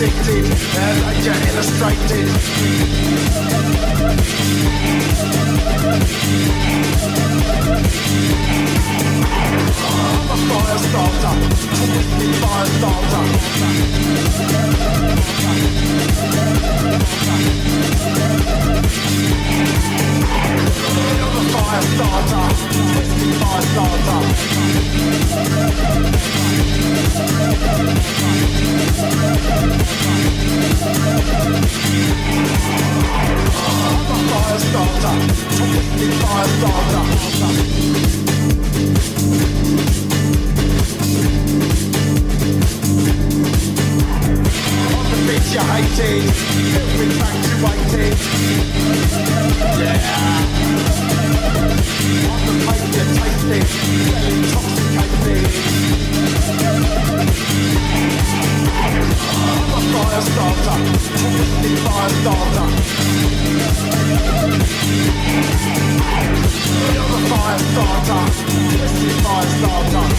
addicted, like you're illustrated. I'm a fire starter, twisted fire starter. I'm a fire starter, twisted fire starter. I'm a fire starter, twisted fire starter. Bitch, you hated, infatuated. Yeah. On the plate you tasted, well intoxicated. I'm a fire starter, twisted fire starter. You're a fire starter, twisted fire starter.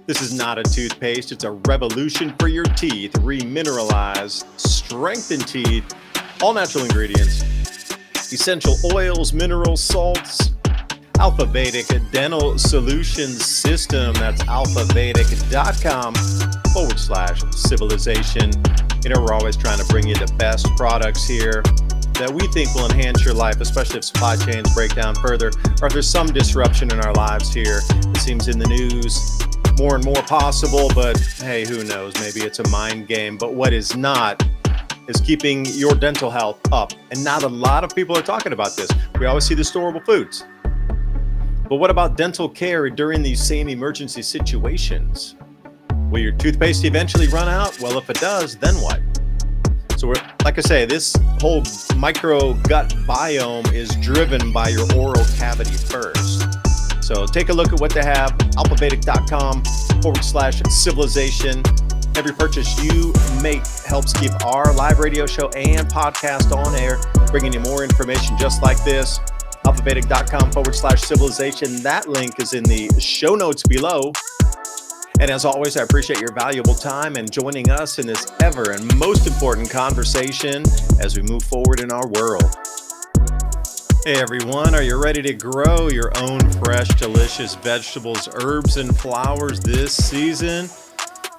This is not a toothpaste, it's a revolution for your teeth. Remineralized, strengthened teeth, all natural ingredients, essential oils, minerals, salts, Alpha Vedic Dental Solutions System. That's alphavedic.com/civilization. You know, we're always trying to bring you the best products here that we think will enhance your life, especially if supply chains break down further, or if there's some disruption in our lives here. It seems in the news more and more possible, but hey, who knows? Maybe it's a mind game. But what is not is keeping your dental health up. And not a lot of people are talking about this. We always see the storable foods. But what about dental care during these same emergency situations? Will your toothpaste eventually run out? Well, if it does, then what? So like I say, this whole micro gut biome is driven by your oral cavity first. So take a look at what they have, alphavedic.com/civilization. Every purchase you make helps keep our live radio show and podcast on air, bringing you more information just like this. alphavedic.com/civilization. That link is in the show notes below. And as always, I appreciate your valuable time and joining us in this ever and most important conversation as we move forward in our world. Hey everyone, are you ready to grow your own fresh, delicious vegetables, herbs, and flowers this season?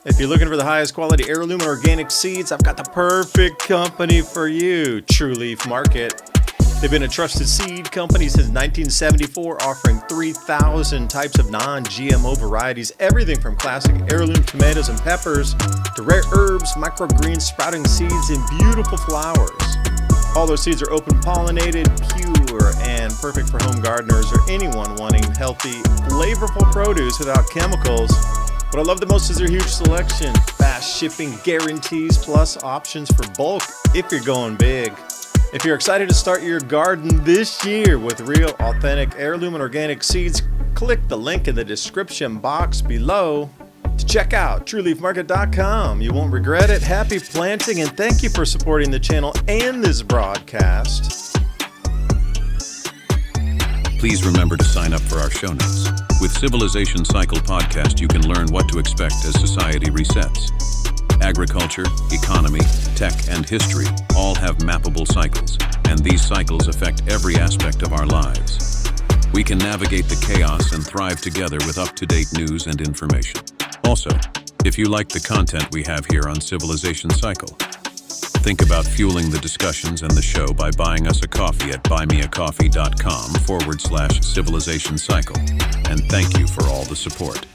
If you're looking for the highest quality heirloom and organic seeds, I've got the perfect company for you, True Leaf Market. They've been a trusted seed company since 1974, offering 3,000 types of non-GMO varieties, everything from classic heirloom tomatoes and peppers to rare herbs, microgreens, sprouting seeds, and beautiful flowers. All their seeds are open-pollinated, pure, and perfect for home gardeners or anyone wanting healthy, flavorful produce without chemicals. What I love the most is their huge selection, fast shipping guarantees, plus options for bulk if you're going big. If you're excited to start your garden this year with real, authentic heirloom and organic seeds, click the link in the description box below to check out TrueLeafMarket.com. You won't regret it. Happy planting, and thank you for supporting the channel and this broadcast. Please remember to sign up for our show notes. With Civilization Cycle podcast, you can learn what to expect as society resets. Agriculture, economy, tech, and history all have mappable cycles, and these cycles affect every aspect of our lives. We can navigate the chaos and thrive together with up-to-date news and information. Also, if you like the content we have here on Civilization Cycle, think about fueling the discussions and the show by buying us a coffee at buymeacoffee.com/Civilization Cycle. And thank you for all the support.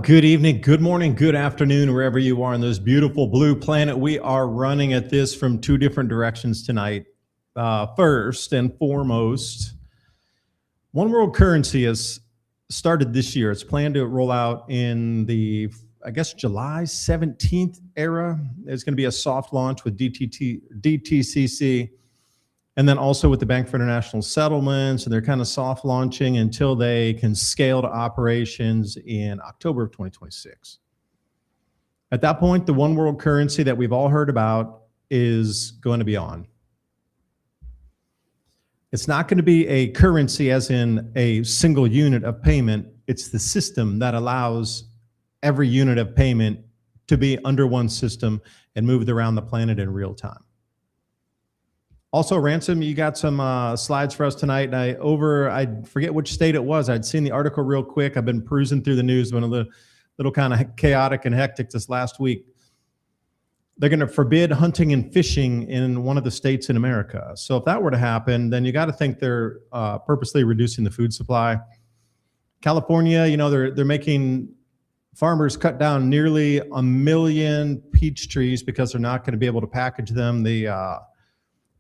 Good evening, good morning, good afternoon, wherever you are on this beautiful blue planet. We are running at this from two different directions tonight. First and foremost, one world currency has started this year. It's planned to roll out in the, July 17th era. It's going to be a soft launch with DTCC. And then also with the Bank for International Settlements, and they're kind of soft launching until they can scale to operations in October of 2026. At that point, the one world currency that we've all heard about is going to be on. It's not going to be a currency as in a single unit of payment. It's the system that allows every unit of payment to be under one system and moved around the planet in real time. Also, Ransom, you got some slides for us tonight. And I forget which state it was. I'd seen the article real quick. I've been perusing through the news, been a little kind of chaotic and hectic this last week. They're going to forbid hunting and fishing in one of the states in America. So if that were to happen, then you got to think they're purposely reducing the food supply. California, they're making farmers cut down nearly 1 million peach trees because they're not going to be able to package them. The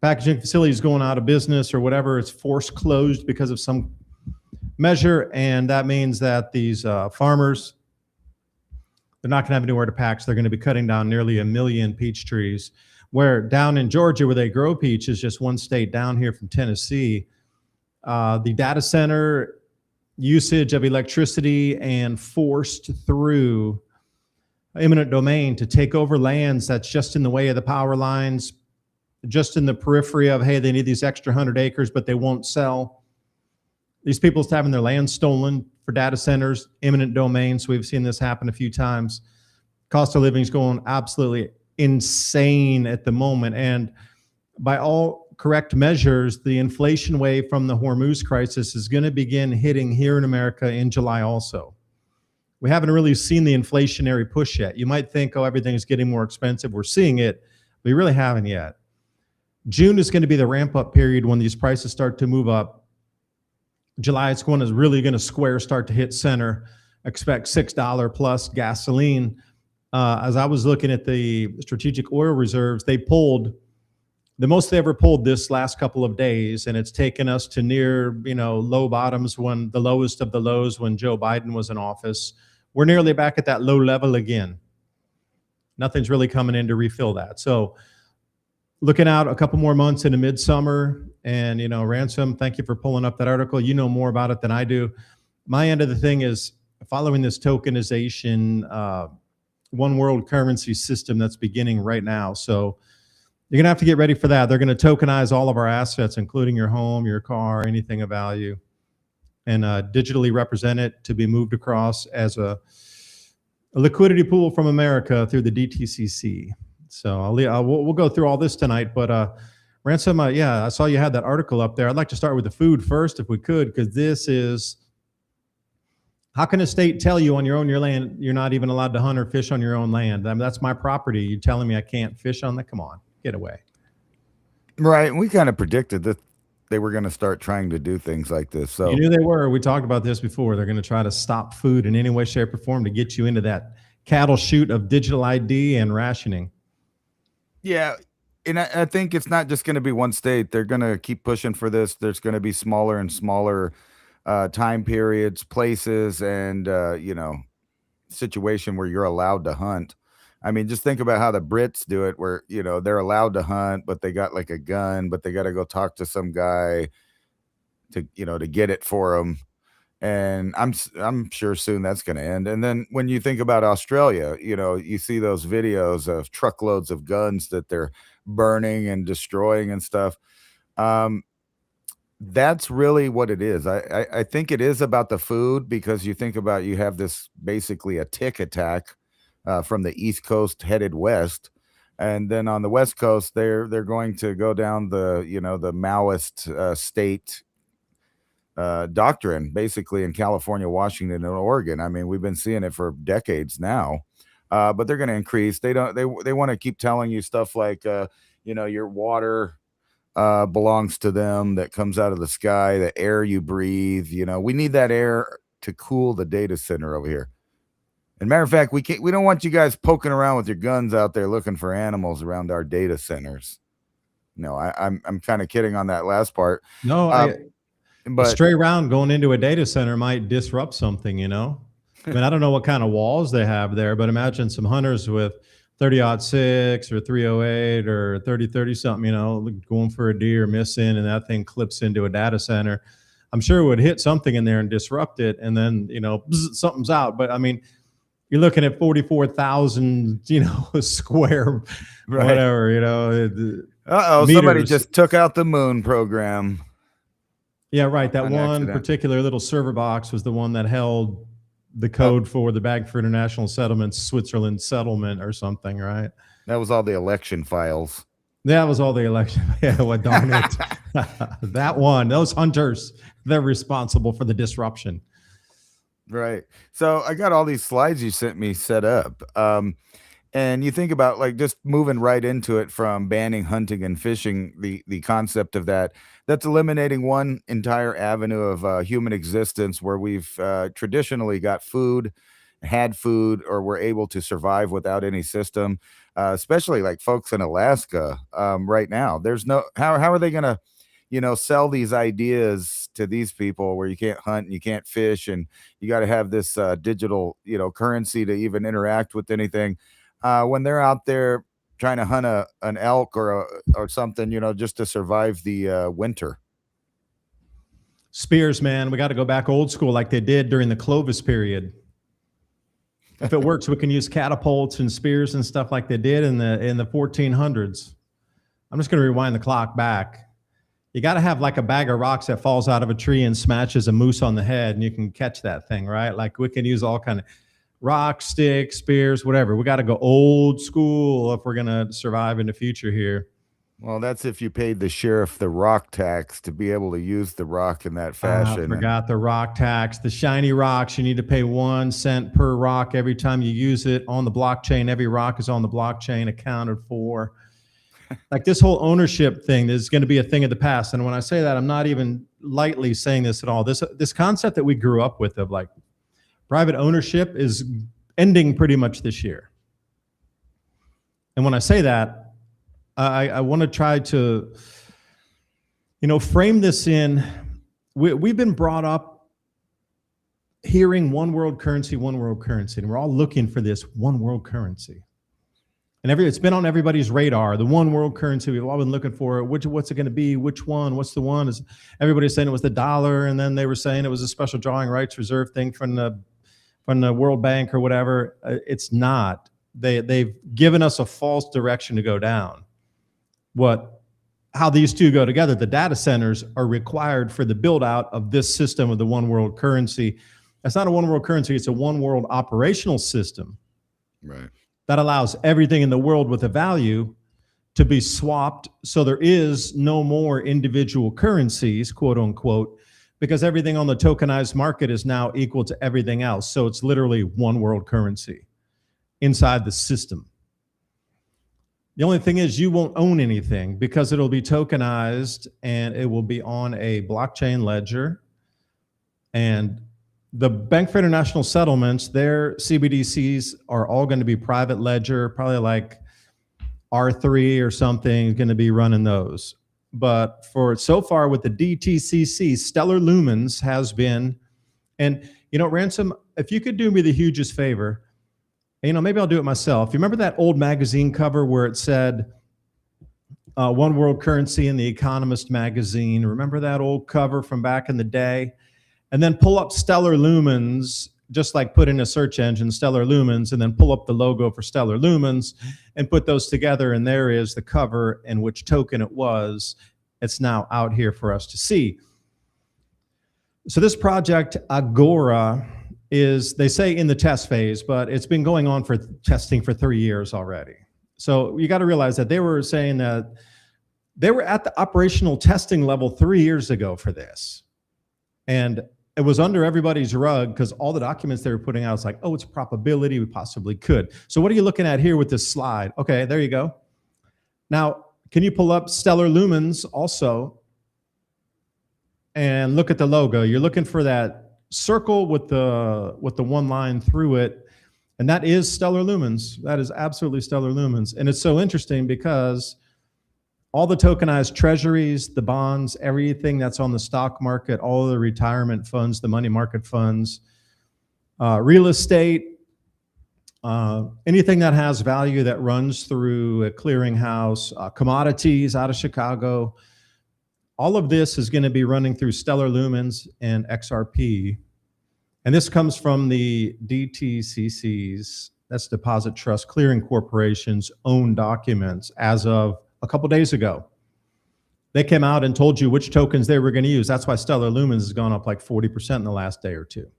packaging facility is going out of business or whatever. It's forced closed because of some measure. And that means that these farmers, they're not going to have anywhere to pack. So they're going to be cutting down nearly 1 million peach trees, Where down in Georgia, where they grow peaches, just one state down here from Tennessee, the data center usage of electricity and forced through eminent domain to take over lands that's just in the way of the power lines, just in the periphery of, hey, they need these extra 100 acres, but they won't sell. These people's having their land stolen for data centers, eminent domain. So we've seen this happen a few times. Cost of living is going absolutely insane at the moment. And by all correct measures, the inflation wave from the Hormuz crisis is going to begin hitting here in America in July also. We haven't really seen the inflationary push yet. You might think, oh, everything's getting more expensive. We're seeing it. We really haven't yet. June is going to be the ramp up period when these prices start to move up. July, it's really going to square, start to hit center. Expect $6 plus gasoline. As I was looking at the strategic oil reserves, they pulled the most they ever pulled this last couple of days, and it's taken us to near, low bottoms, when the lowest of the lows when Joe Biden was in office. We're nearly back at that low level again. Nothing's really coming in to refill that. So looking out a couple more months into midsummer, and Ransom, thank you for pulling up that article. You know more about it than I do. My end of the thing is following this tokenization, one world currency system that's beginning right now. So you're going to have to get ready for that. They're going to tokenize all of our assets, including your home, your car, anything of value, and digitally represent it to be moved across as a liquidity pool from America through the DTCC. So we'll go through all this tonight. But Ransom, I saw you had that article up there. I'd like to start with the food first, if we could, because this is, how can a state tell you on your land you're not even allowed to hunt or fish on your own land? I mean, that's my property. You're telling me I can't fish on that? Come on, get away. Right. And we kind of predicted that they were going to start trying to do things like this. So you knew they were. We talked about this before. They're going to try to stop food in any way, shape, or form to get you into that cattle chute of digital ID and rationing. Yeah. And I think it's not just going to be one state. They're going to keep pushing for this. There's going to be smaller and smaller time periods, places, and, situation where you're allowed to hunt. I mean, just think about how the Brits do it, where, they're allowed to hunt, but they got like a gun, but they got to go talk to some guy to get it for them. And I'm sure soon that's going to end. And then when you think about Australia, you see those videos of truckloads of guns that they're burning and destroying and stuff. That's really what it is. I think it is about the food, because you think about, you have this basically a tick attack from the East Coast headed west. And then on the West Coast, they're going to go down the Maoist state doctrine, basically, in California, Washington, and Oregon. I mean, we've been seeing it for decades now, but they're going to increase. They want to keep telling you stuff like, your water belongs to them, that comes out of the sky, the air you breathe. We need that air to cool the data center over here. And matter of fact, we don't want you guys poking around with your guns out there looking for animals around our data centers. No, I'm kind of kidding on that last part. No, but a stray round going into a data center might disrupt something, I mean, I don't know what kind of walls they have there, but imagine some hunters with 30-06 or 308 or 30-30 something, going for a deer, missing, and that thing clips into a data center. I'm sure it would hit something in there and disrupt it, and then, something's out. But I mean, you're looking at 44,000, square, right. Whatever, somebody just took out the moon program. Yeah, right. That one accident. Particular little server box was the one that held the code for the Bag for International Settlements Switzerland settlement or something, right? That was all the election files. That was all the election. Yeah, well, darn it. That one, those hunters, they're responsible for the disruption. Right. So I got all these slides you sent me set up. And you think about, like, just moving right into it, from banning hunting and fishing, the concept of that's eliminating one entire avenue of human existence where we've traditionally got food, had food, or were able to survive without any system, especially like folks in Alaska right now. There's no, how are they going to, sell these ideas to these people where you can't hunt and you can't fish and you got to have this digital, currency to even interact with anything. When they're out there trying to hunt an elk or something, just to survive the winter. Spears, man, we got to go back old school like they did during the Clovis period. If it works, we can use catapults and spears and stuff like they did in the 1400s. I'm just going to rewind the clock back. You got to have like a bag of rocks that falls out of a tree and smashes a moose on the head, and you can catch that thing, right? Like we can use all kind of rocks, sticks, spears, whatever. We got to go old school if we're going to survive in the future here. Well, that's if you paid the sheriff the rock tax to be able to use the rock in that fashion. I forgot the rock tax. The shiny rocks, you need to pay 1 cent per rock every time you use it on the blockchain. Every rock is on the blockchain, accounted for. Like this whole ownership thing is going to be a thing of the past. And when I say that, I'm not even lightly saying this at all. This concept that we grew up with of like private ownership is ending pretty much this year. And when I say that, I want to try to, frame this in. We've been brought up hearing one world currency, and we're all looking for this one world currency. And it's been on everybody's radar. The one world currency, we've all been looking for it. What's it going to be? Which one? What's the one? Is everybody's saying it was the dollar, and then they were saying it was a special drawing rights reserve thing from the World Bank or whatever. It's not. They've given us a false direction to go down. How these two go together, the data centers are required for the build out of this system of the one world currency. That's not a one world currency, it's a one world operational system. Right. That allows everything in the world with a value to be swapped. So there is no more individual currencies, quote unquote, because everything on the tokenized market is now equal to everything else. So it's literally one world currency inside the system. The only thing is you won't own anything because it'll be tokenized and it will be on a blockchain ledger. And the Bank for International Settlements, their CBDCs are all going to be private ledger, probably like R3 or something is going to be running those. But for so far with the DTCC, Stellar Lumens has been, and Ransom, if you could do me the hugest favor, maybe I'll do it myself. You remember that old magazine cover where it said one world currency in the Economist magazine? Remember that old cover from back in the day? And then pull up Stellar Lumens, just like put in a search engine, Stellar Lumens, and then pull up the logo for Stellar Lumens and put those together. And there is the cover and which token it was. It's now out here for us to see. So this project, Agora, is, they say, in the test phase, but it's been going on for testing for 3 years already. So you got to realize that they were saying that they were at the operational testing level 3 years ago for this. And it was under everybody's rug because all the documents they were putting out was like, oh, it's a probability, we possibly could. So what are you looking at here with this slide? Okay, there you go. Now, can you pull up Stellar Lumens also and look at the logo? You're looking for that circle with the one line through it, and that is Stellar Lumens. That is absolutely Stellar Lumens. And it's so interesting because all the tokenized treasuries, the bonds, everything that's on the stock market, all the retirement funds, the money market funds, real estate, anything that has value that runs through a clearinghouse, commodities out of Chicago, all of this is going to be running through Stellar Lumens and XRP. And this comes from the DTCC's, that's Deposit Trust Clearing Corporation's own documents as of a couple days ago. They came out and told you which tokens they were going to use. That's why Stellar Lumens has gone up like 40% in the last day or two.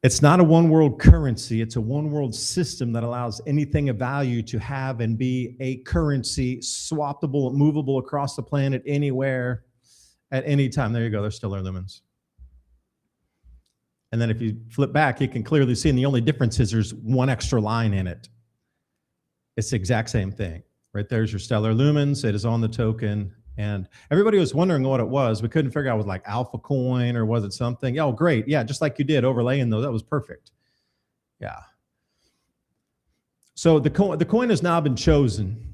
It's not a one world currency. It's a one world system that allows anything of value to have and be a currency, swappable, movable across the planet anywhere at any time. There you go. There's Stellar Lumens. And then if you flip back, you can clearly see, and the only difference is there's one extra line in it. It's the exact same thing. Right there's your Stellar Lumens. It is on the token. And everybody was wondering what it was. We couldn't figure out, was it like Alpha Coin or was it something? Oh, great. Yeah, just like you did overlaying those. That was perfect. Yeah. So the coin has now been chosen.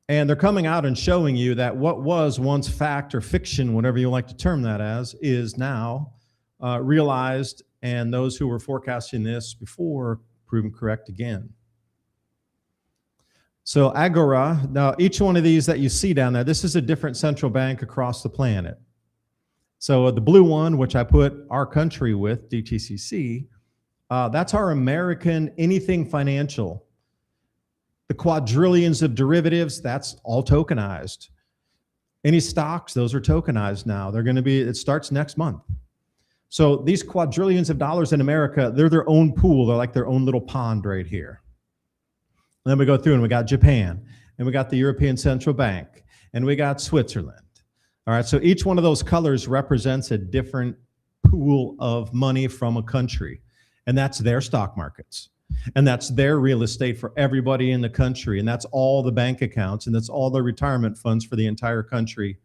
And they're coming out and showing you that what was once fact or fiction, whatever you like to term that as, is now realized. And those who were forecasting this before proven correct again. So Agora, now each one of these that you see down there, this is a different central bank across the planet. So the blue one, which I put our country with, DTCC, that's our American anything financial. The quadrillions of derivatives, that's all tokenized. Any stocks, those are tokenized now. They're going to be, it starts next month. So these quadrillions of dollars in America, they're their own pool. They're like their own little pond right here. And then we go through and we got Japan, and we got the European Central Bank, and we got Switzerland. All right, so each one of those colors represents a different pool of money from a country, and that's their stock markets, and that's their real estate for everybody in the country, and that's all the bank accounts, and that's all the retirement funds for the entire country.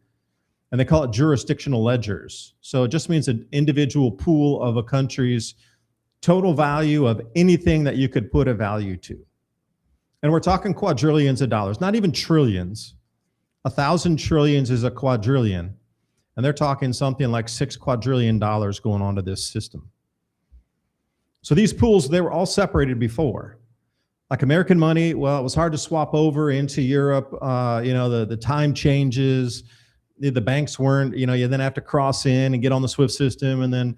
And they call it jurisdictional ledgers. So it just means an individual pool of a country's total value of anything that you could put a value to. And we're talking quadrillions of dollars, not even trillions. 1,000 trillions is a quadrillion. And they're talking something like $6 quadrillion going onto this system. So these pools, they were all separated before. Like American money, well, it was hard to swap over into Europe. The time changes. The banks weren't, you then have to cross in and get on the SWIFT system and then,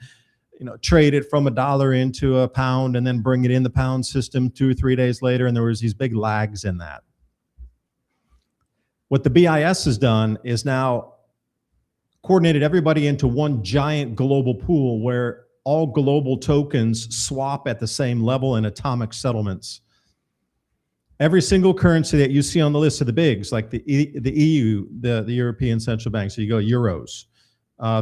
trade it from $1 into a pound and then bring it in the pound system 2 or 3 days later. And there was these big lags in that. What the BIS has done is now coordinated everybody into one giant global pool where all global tokens swap at the same level in atomic settlements. Every single currency that you see on the list of the bigs, like the EU, the European Central Bank, so you go euros,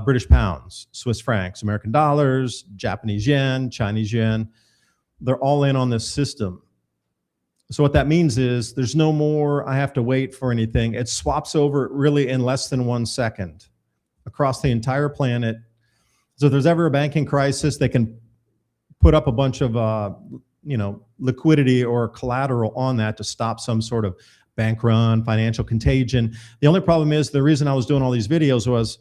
British pounds, Swiss francs, American dollars, Japanese yen, Chinese yen, they're all in on this system. So what that means is there's no more I have to wait for anything. It swaps over really in less than 1 second across the entire planet. So if there's ever a banking crisis, they can put up a bunch of liquidity or collateral on that to stop some sort of bank run, financial contagion. The only problem is the reason I was doing all these videos was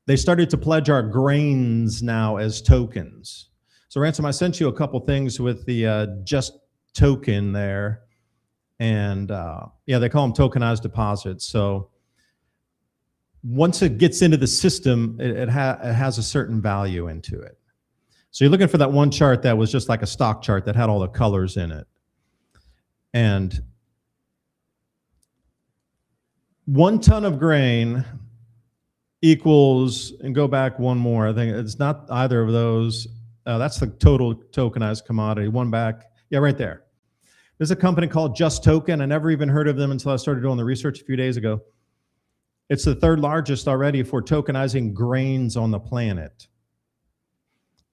they started to pledge our grains now as tokens. So Ransom, I sent you a couple things with the just token there. And they call them tokenized deposits. So once it gets into the system, it has a certain value into it. So you're looking for that one chart that was just like a stock chart that had all the colors in it. And 1 ton of grain equals, and go back one more, I think it's not either of those. That's the total tokenized commodity. One back, yeah, right there. There's a company called Just Token. I never even heard of them until I started doing the research a few days ago. It's the 3rd largest already for tokenizing grains on the planet.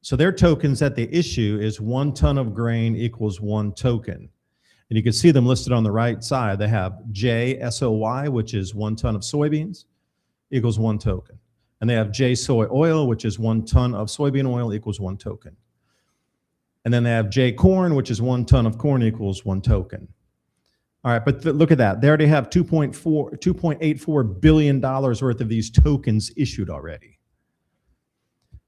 So their tokens that they issue is 1 ton of grain equals 1 token. And you can see them listed on the right side. They have JSOY, which is 1 ton of soybeans, equals 1 token. And they have J soy oil, which is 1 ton of soybean oil equals 1 token. And then they have J corn, which is 1 ton of corn equals 1 token. All right, but look at that. They already have $2.84 billion worth of these tokens issued already.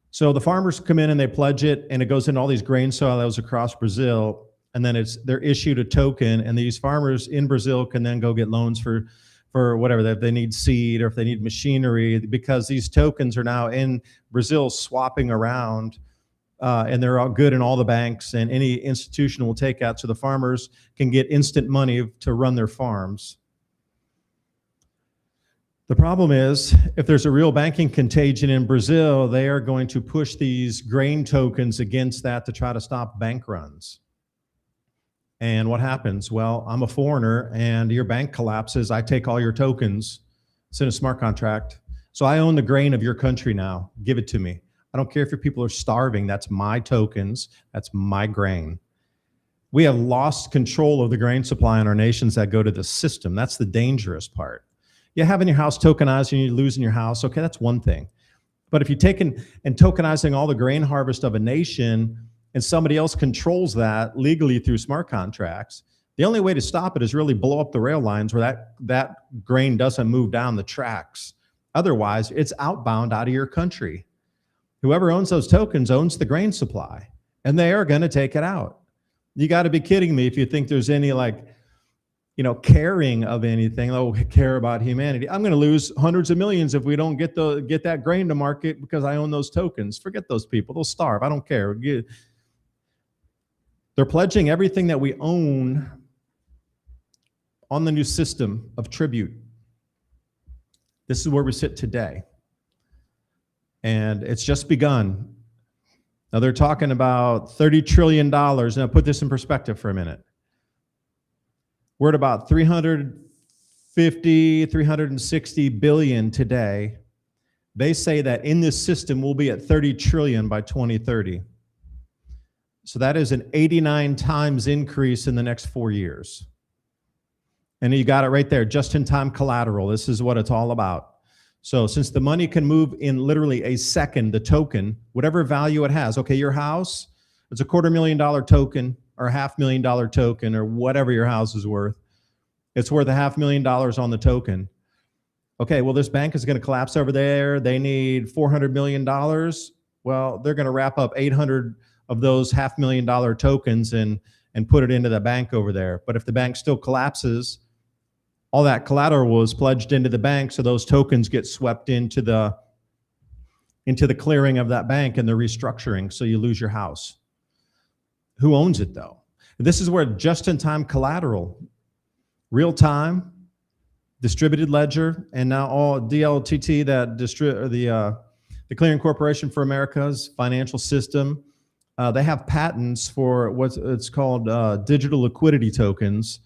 So the farmers come in and they pledge it, and it goes into all these grain silos across Brazil, and then they're issued a token, and these farmers in Brazil can then go get loans for whatever, if they need seed or if they need machinery, because these tokens are now in Brazil swapping around, and they're all good in all the banks, and any institution will take out, so the farmers can get instant money to run their farms. The problem is, if there's a real banking contagion in Brazil, they are going to push these grain tokens against that to try to stop bank runs. And what happens? Well, I'm a foreigner and your bank collapses. I take all your tokens. It's in a smart contract. So I own the grain of your country now. Give it to me. I don't care if your people are starving. That's my tokens. That's my grain. We have lost control of the grain supply in our nations that go to the system. That's the dangerous part. You having your house tokenized and you're losing your house, okay, that's one thing. But if you're taking and tokenizing all the grain harvest of a nation and somebody else controls that legally through smart contracts, the only way to stop it is really blow up the rail lines where that grain doesn't move down the tracks. Otherwise, it's outbound out of your country. Whoever owns those tokens owns the grain supply. And they are going to take it out. You got to be kidding me if you think there's any caring of anything. Oh, care about humanity. I'm going to lose hundreds of millions if we don't get that grain to market because I own those tokens. Forget those people. They'll starve. I don't care. They're pledging everything that we own on the new system of tribute. This is where we sit today. And it's just begun. Now they're talking about $30 trillion. Now put this in perspective for a minute. We're at about 360 billion today. They say that in this system, we'll be at 30 trillion by 2030. So that is an 89 times increase in the next 4 years. And you got it right there, just-in-time collateral. This is what it's all about. So since the money can move in literally a second, the token, whatever value it has, okay, your house, it's a $250,000 token or $500,000 token or whatever your house is worth. It's worth $500,000 on the token. Okay, well, this bank is going to collapse over there. They need $400 million. Well, they're going to wrap up 800 of those $500,000 tokens and put it into the bank over there. But if the bank still collapses, all that collateral was pledged into the bank, so those tokens get swept into the clearing of that bank and the restructuring, so you lose your house. Who owns it, though? This is where just-in-time collateral, real-time, distributed ledger, and now all DLTT, the Clearing Corporation for America's financial system, they have patents for it's called digital liquidity tokens,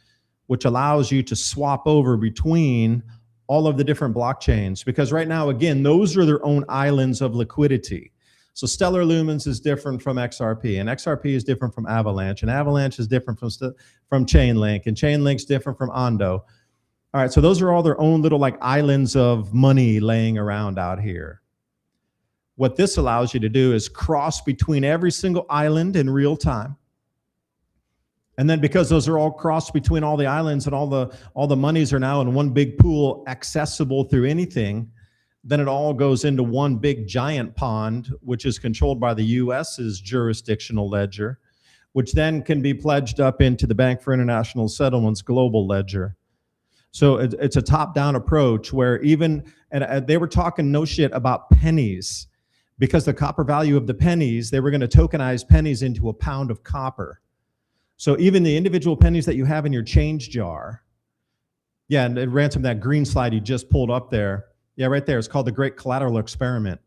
which allows you to swap over between all of the different blockchains. Because right now, again, those are their own islands of liquidity. So Stellar Lumens is different from XRP, and XRP is different from Avalanche, and Avalanche is different from Chainlink, and Chainlink's different from Ondo. All right, so those are all their own little islands of money laying around out here. What this allows you to do is cross between every single island in real time. And then because those are all crossed between all the islands and all the monies are now in one big pool accessible through anything, then it all goes into one big giant pond, which is controlled by the US's jurisdictional ledger, which then can be pledged up into the Bank for International Settlements global ledger. So it's a top-down approach where and they were talking no shit about pennies, because the copper value of the pennies, they were going to tokenize pennies into a pound of copper. So even the individual pennies that you have in your change jar, yeah, and Ransom, that green slide you just pulled up there, yeah, right there, it's called the Great Collateral Experiment.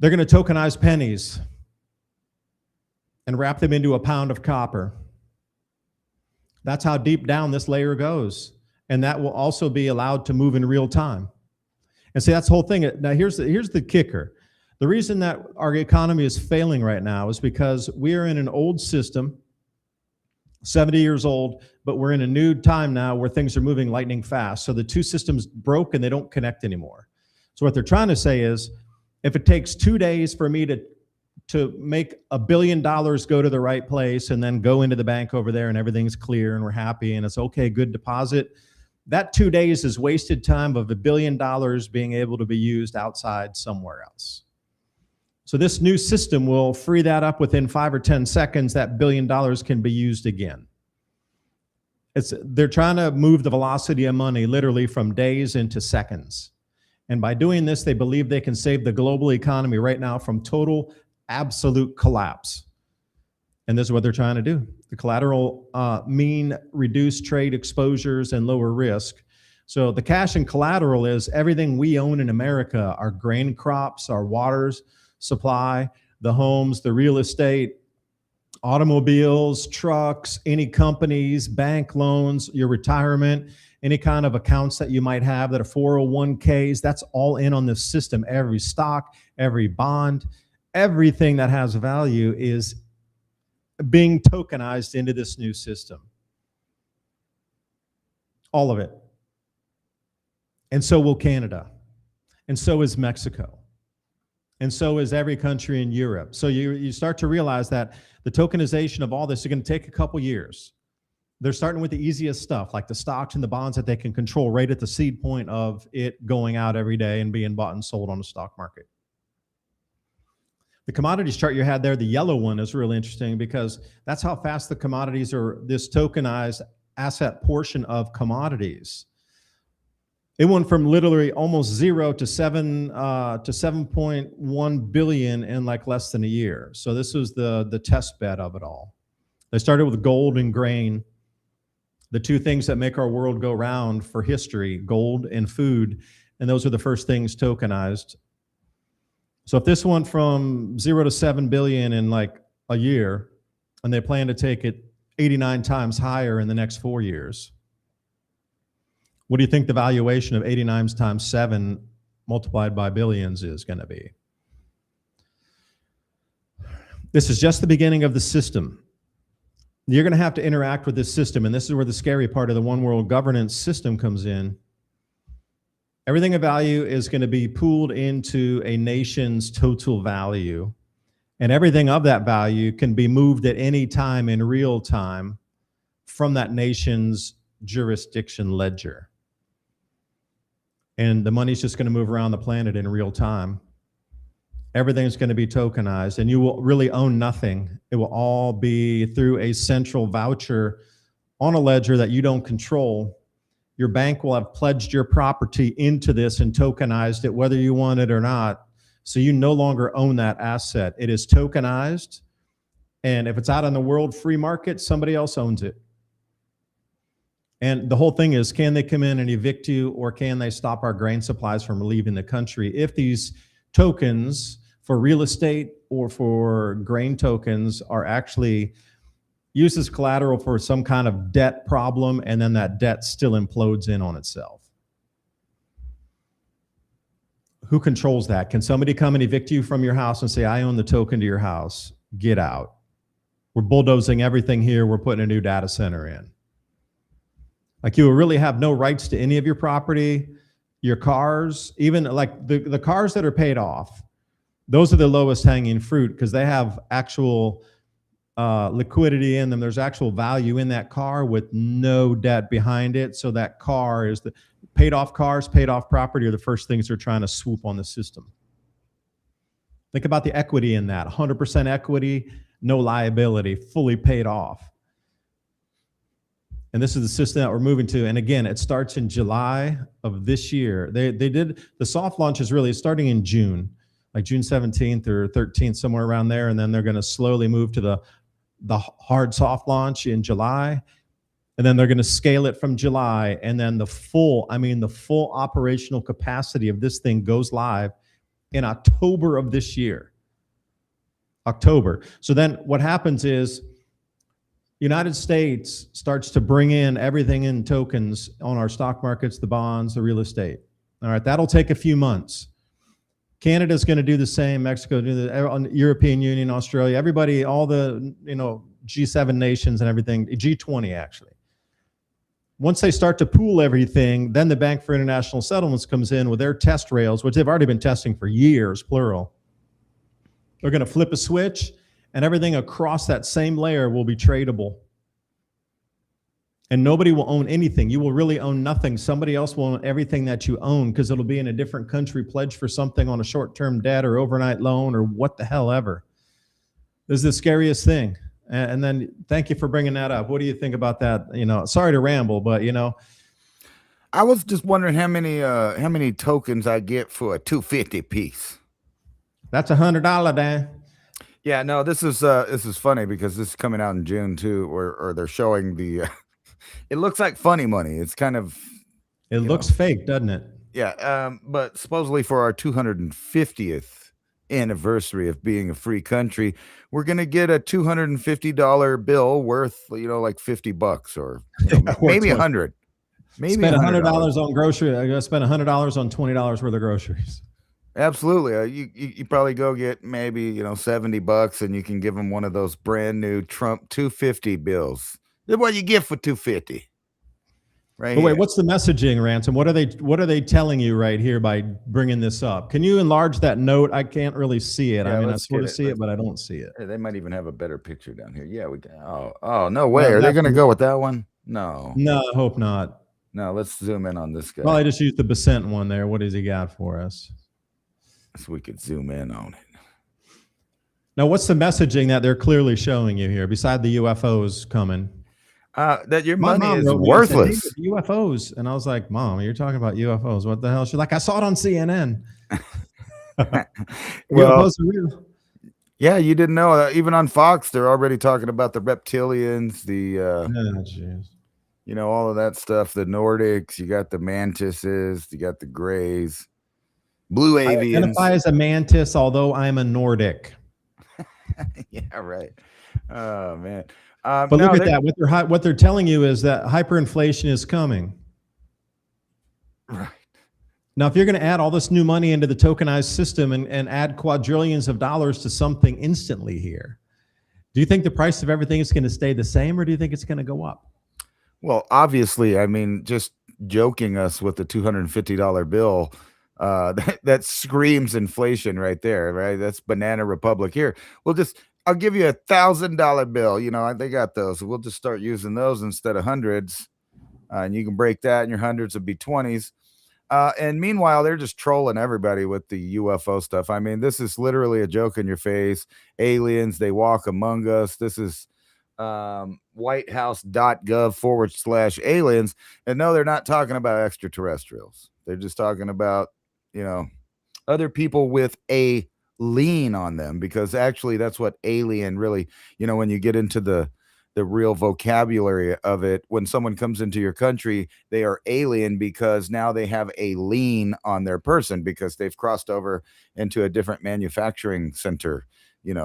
They're going to tokenize pennies and wrap them into a pound of copper. That's how deep down this layer goes. And that will also be allowed to move in real time. And see, that's the whole thing. Now, here's the kicker. The reason that our economy is failing right now is because we are in an old system, 70 years old, but we're in a new time now where things are moving lightning fast. So the two systems broke and they don't connect anymore. So what they're trying to say is, if it takes 2 days for me to make $1 billion go to the right place and then go into the bank over there and everything's clear and we're happy and it's okay, good deposit, that 2 days is wasted time of $1 billion being able to be used outside somewhere else. So this new system will free that up within 5 or 10 seconds. That $1 billion can be used again. They're trying to move the velocity of money literally from days into seconds. And by doing this, they believe they can save the global economy right now from total, absolute collapse. And this is what they're trying to do. The collateral mean reduce trade exposures and lower risk. So the cash and collateral is everything we own in America, our grain crops, our waters supply, the homes, the real estate, automobiles, trucks, any companies, bank loans, your retirement, any kind of accounts that you might have that are 401ks, that's all in on this system. Every stock, every bond, everything that has value is being tokenized into this new system. All of it. And so will Canada. And so is Mexico. And so is every country in Europe. So you start to realize that the tokenization of all this is going to take a couple years. They're starting with the easiest stuff, like the stocks and the bonds that they can control right at the seed point of it going out every day and being bought and sold on the stock market. The commodities chart you had there, the yellow one, is really interesting because that's how fast the commodities are, this tokenized asset portion of commodities. It went from literally almost zero to 7.1 billion in like less than a year. So this was the test bed of it all. They started with gold and grain, the two things that make our world go round for history, gold and food, and those are the first things tokenized. So if this went from 0 to 7 billion in like a year, and they plan to take it 89 times higher in the next 4 years, what do you think the valuation of 89 times 7 multiplied by billions is going to be? This is just the beginning of the system. You're going to have to interact with this system, and this is where the scary part of the one world governance system comes in. Everything of value is going to be pooled into a nation's total value, and everything of that value can be moved at any time in real time from that nation's jurisdiction ledger. And the money's just going to move around the planet in real time. Everything's going to be tokenized, and you will really own nothing. It will all be through a central voucher on a ledger that you don't control. Your bank will have pledged your property into this and tokenized it, whether you want it or not. So you no longer own that asset. It is tokenized, and if it's out on the world free market, somebody else owns it. And the whole thing is, can they come in and evict you, or can they stop our grain supplies from leaving the country? If these tokens for real estate or for grain tokens are actually used as collateral for some kind of debt problem, and then that debt still implodes in on itself. Who controls that? Can somebody come and evict you from your house and say, I own the token to your house, get out? We're bulldozing everything here, we're putting a new data center in. Like, you will really have no rights to any of your property, your cars, even like the cars that are paid off. Those are the lowest hanging fruit because they have actual liquidity in them. There's actual value in that car with no debt behind it. So that car is the paid off cars, paid off property are the first things they're trying to swoop on the system. Think about the equity in that. 100% equity, no liability, fully paid off. And this is the system that we're moving to. And again, it starts in July of this year. They did, the soft launch is really starting in June, like June 17th or 13th, somewhere around there. And then they're going to slowly move to the hard soft launch in July. And then they're going to scale it from July. And then the full operational capacity of this thing goes live in October of this year. October. So then what happens is, United States starts to bring in everything in tokens on our stock markets, the bonds, the real estate. All right, that'll take a few months. Canada's going to do the same. Mexico, European Union, Australia, everybody, all the G7 nations and everything, G20 actually. Once they start to pool everything, then the Bank for International Settlements comes in with their test rails, which they've already been testing for years, plural. They're going to flip a switch, and everything across that same layer will be tradable. And nobody will own anything. You will really own nothing. Somebody else will own everything that you own because it'll be in a different country, pledged for something on a short-term debt or overnight loan or what the hell ever. This is the scariest thing. And then thank you for bringing that up. What do you think about that? Sorry to ramble, but I was just wondering how many tokens I get for a $250 piece. That's $100, Dan. Yeah, no, this is funny because this is coming out in June too, or they're showing the. It looks like funny money. It's kind of. It looks fake, doesn't it? Yeah, but supposedly for our 250th anniversary of being a free country, we're gonna get a $250 bill worth, like $50 or maybe $100. Maybe spend $100 on grocery. I gotta spend $100 on $20 worth of groceries. Absolutely. You probably go get maybe, $70 and you can give them one of those brand new Trump 250 bills. That's what you get for $250. Right. But wait, what's the messaging, Ransom? What are they telling you right here by bringing this up? Can you enlarge that note? I can't really see it. Yeah, I sort of see it, but I don't see it. They might even have a better picture down here. Yeah, we can. Oh, no way. Are they going to go with that one? No, I hope not. No, let's zoom in on this guy. Well, I just used the Becent one there. What has he got for us? So we could zoom in on it. Now, what's the messaging that they're clearly showing you here, beside the UFOs coming? That your My money mom is wrote me and said, "David, worthless. UFOs," and I was like, "Mom, you're talking about UFOs? What the hell?" She's like, "I saw it on CNN." Well, UFOs are real. yeah, you didn't know. Even on Fox, they're already talking about the reptilians, Oh, jeez. all of that stuff. The Nordics, you got the mantises, you got the grays, blue I identify avians. as a mantis, although I'm a Nordic. Yeah, right. Oh man. But look No, at that. What they're telling you is that hyperinflation is coming. right. Now, if you're going to add all this new money into the tokenized system and add quadrillions of dollars to something instantly here, do you think the price of everything is going to stay the same, or do you think it's going to go up? Well, obviously, I mean, just joking us with the $250 bill, that screams inflation right there, right? That's Banana Republic here. I'll give you $1,000 bill. They got those. We'll just start using those instead of hundreds. And you can break that, and your hundreds would be 20s. And meanwhile, they're just trolling everybody with the UFO stuff. I mean, this is literally a joke in your face. Aliens, they walk among us. This is whitehouse.gov/aliens. And no, they're not talking about extraterrestrials. They're just talking about, other people with a lean on them, because actually that's what alien really, when you get into the real vocabulary of it, when someone comes into your country, they are alien because now they have a lien on their person because they've crossed over into a different manufacturing center,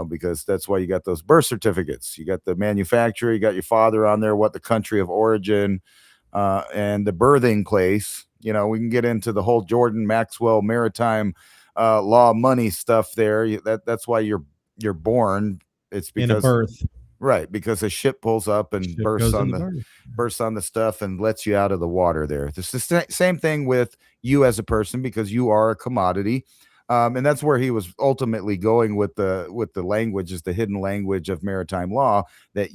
because that's why you got those birth certificates. You got the manufacturer, you got your father on there, what the country of origin, and the birthing place. We can get into the whole Jordan Maxwell maritime law money stuff there. That's why you're born. It's In a because birth, right, because a ship pulls up and ship goes in the birth. bursts on the stuff and lets you out of the water there. It's the same thing with you as a person, because you are a commodity. And that's where he was ultimately going with the language, is the hidden language of maritime law, that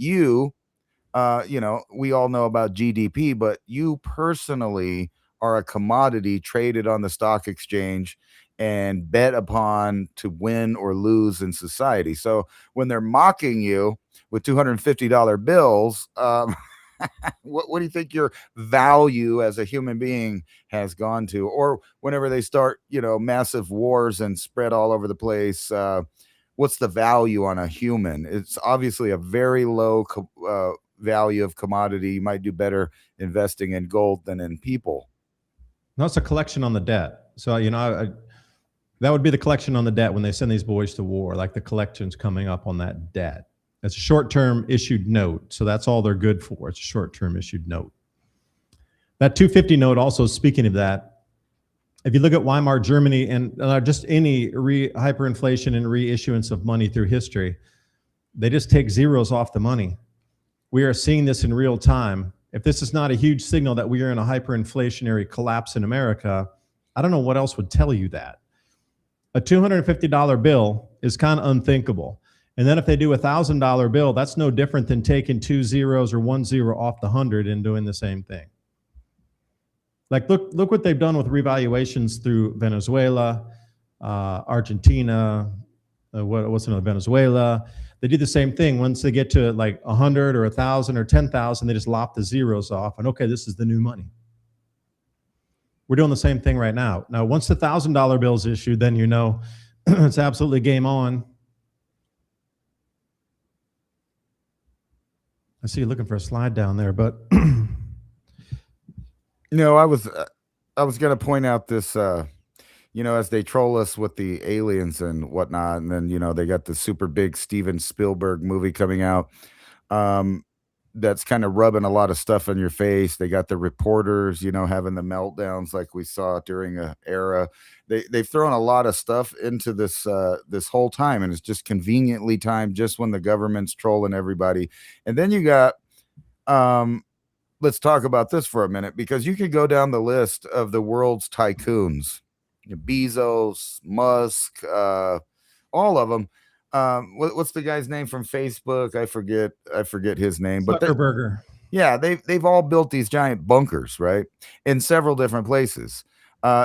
we all know about GDP, but you personally are a commodity traded on the stock exchange and bet upon to win or lose in society. So when they're mocking you with $250 bills, what do you think your value as a human being has gone to? Or whenever they start, massive wars and spread all over the place, what's the value on a human? It's obviously a very low value of commodity. You might do better investing in gold than in people. No, it's a collection on the debt. So, that would be the collection on the debt when they send these boys to war, like the collections coming up on that debt. It's a short-term issued note. So that's all they're good for. It's a short-term issued note. That 250 note also, speaking of that, if you look at Weimar Germany and just any hyperinflation and reissuance of money through history, they just take zeros off the money. We are seeing this in real time. If this is not a huge signal that we are in a hyperinflationary collapse in America, I don't know what else would tell you that. A $250 bill is kind of unthinkable. And then if they do a $1,000 bill, that's no different than taking 2 zeros or 1 zero off the 100 and doing the same thing. Like, look what they've done with revaluations through Venezuela, Argentina, what's another, Venezuela. They do the same thing. Once they get to like 100 or 1,000 or 10,000, they just lop the zeros off and, okay, this is the new money. We're doing the same thing right now. Now, once the $1,000 bill is issued, then it's absolutely game on. I see you looking for a slide down there, but I was going to point out this, as they troll us with the aliens and whatnot, and then they got the super big Steven Spielberg movie coming out. That's kind of rubbing a lot of stuff in your face. They got the reporters, having the meltdowns like we saw during a era. They've thrown a lot of stuff into this whole time, and it's just conveniently timed just when the government's trolling everybody. And then you got, let's talk about this for a minute, because you could go down the list of the world's tycoons, Bezos, Musk, all of them. What's the guy's name from Facebook? I forget his name, but Zuckerberg. yeah, they've all built these giant bunkers, right, in several different places.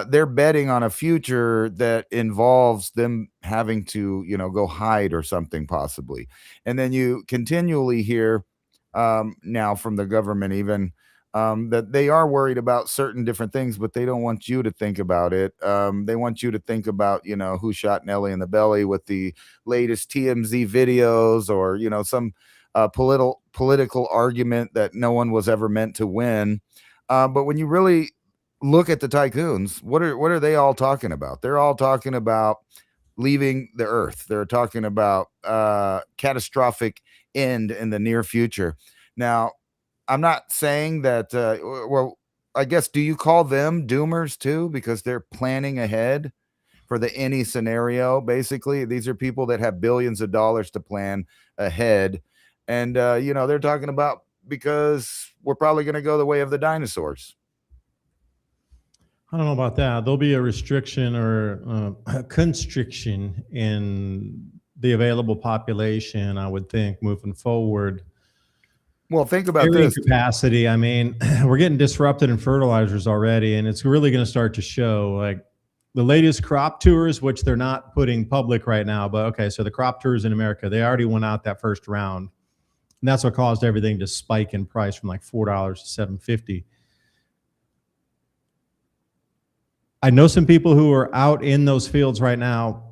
they're betting on a future that involves them having to, go hide or something possibly. And then you continually hear now from the government even that they are worried about certain different things, but they don't want you to think about it. They want you to think about, who shot Nelly in the belly with the latest TMZ videos, or, some political argument that no one was ever meant to win. But when you really look at the tycoons, what are they all talking about? They're all talking about leaving the earth. They're talking about catastrophic end in the near future. Now, I'm not saying that well, I guess, do you call them doomers too, because they're planning ahead for the any scenario? Basically, these are people that have billions of dollars to plan ahead, and they're talking about, because we're probably going to go the way of the dinosaurs. I don't know about that. There'll be a restriction or a constriction in the available population, I would think, moving forward. Well, think about Carrying this. capacity. I mean, we're getting disrupted in fertilizers already, and it's really going to start to show. Like the latest crop tours, which they're not putting public right now, but okay, so the crop tours in America, they already went out that first round, and that's what caused everything to spike in price from like $4 to $7.50. I know some people who are out in those fields right now,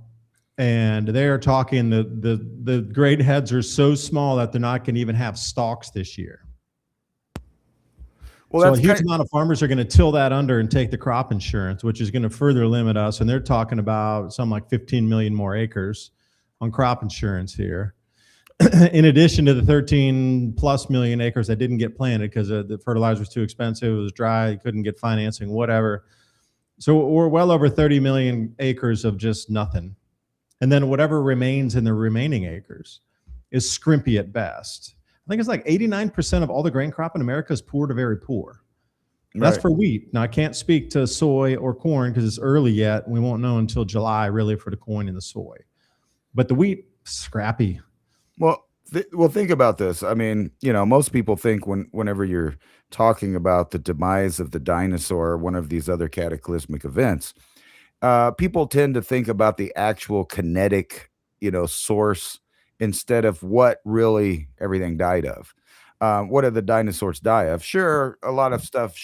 and they are talking the grade heads are so small that they're not going to even have stalks this year. Well, so a huge amount of farmers are going to till that under and take the crop insurance, which is going to further limit us. And they're talking about something like 15 million more acres on crop insurance here, in addition to the 13 plus million acres that didn't get planted because the fertilizer was too expensive, it was dry, you couldn't get financing, whatever. So we're well over 30 million acres of just nothing. And then whatever remains in the remaining acres is scrimpy at best. I think it's like 89% of all the grain crop in America is poor to very poor. That's for wheat. Now, I can't speak to soy or corn because it's early yet. We won't know until July, really, for the corn and the soy. But the wheat, scrappy. Well, think about this. I mean, most people think whenever you're talking about the demise of the dinosaur or one of these other cataclysmic events, people tend to think about the actual kinetic, source instead of what really everything died of. What did the dinosaurs die of? Sure, a lot of stuff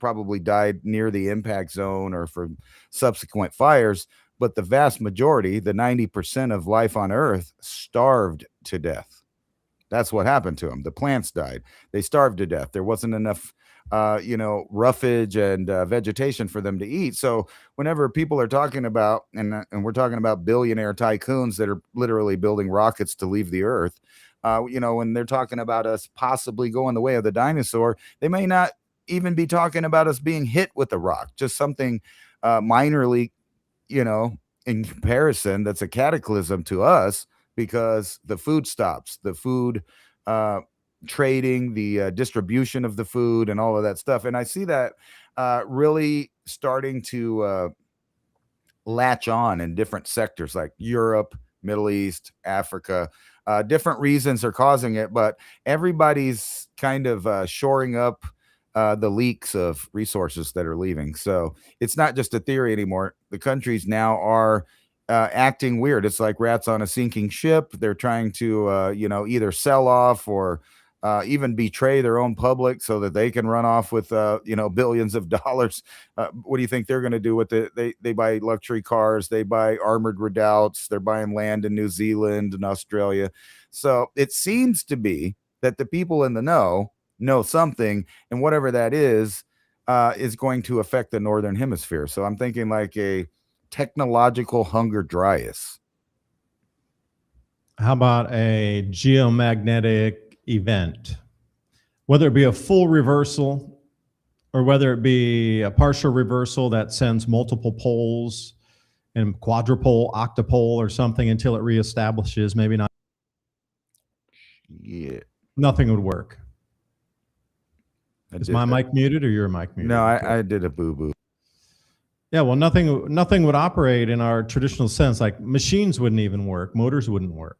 probably died near the impact zone or from subsequent fires, but the vast majority, the 90% of life on Earth, starved to death. That's what happened to them. The plants died. They starved to death. There wasn't enough roughage and vegetation for them to eat. So whenever people are talking about, and we're talking about billionaire tycoons that are literally building rockets to leave the earth, when they're talking about us possibly going the way of the dinosaur, they may not even be talking about us being hit with a rock, just something minorly, in comparison, that's a cataclysm to us, because the food stops, the food trading, the distribution of the food and all of that stuff. And I see that really starting to latch on in different sectors like Europe, Middle East, Africa. Different reasons are causing it, but everybody's kind of shoring up the leaks of resources that are leaving. So it's not just a theory anymore. The countries now are acting weird. It's like rats on a sinking ship. They're trying to, either sell off or even betray their own public so that they can run off with, billions of dollars. What do you think they're going to do with it? They buy luxury cars. They buy armored redoubts. They're buying land in New Zealand and Australia. So it seems to be that the people in the know something, and whatever that is going to affect the Northern Hemisphere. So I'm thinking like a technological hunger dryas. How about a geomagnetic event? Whether it be a full reversal or whether it be a partial reversal that sends multiple poles and quadrupole, octopole, or something until it reestablishes, maybe not. Yeah. Nothing would work. Is my mic muted or your mic muted? No, I did a boo-boo. Yeah, well, nothing would operate in our traditional sense. Like machines wouldn't even work. Motors wouldn't work.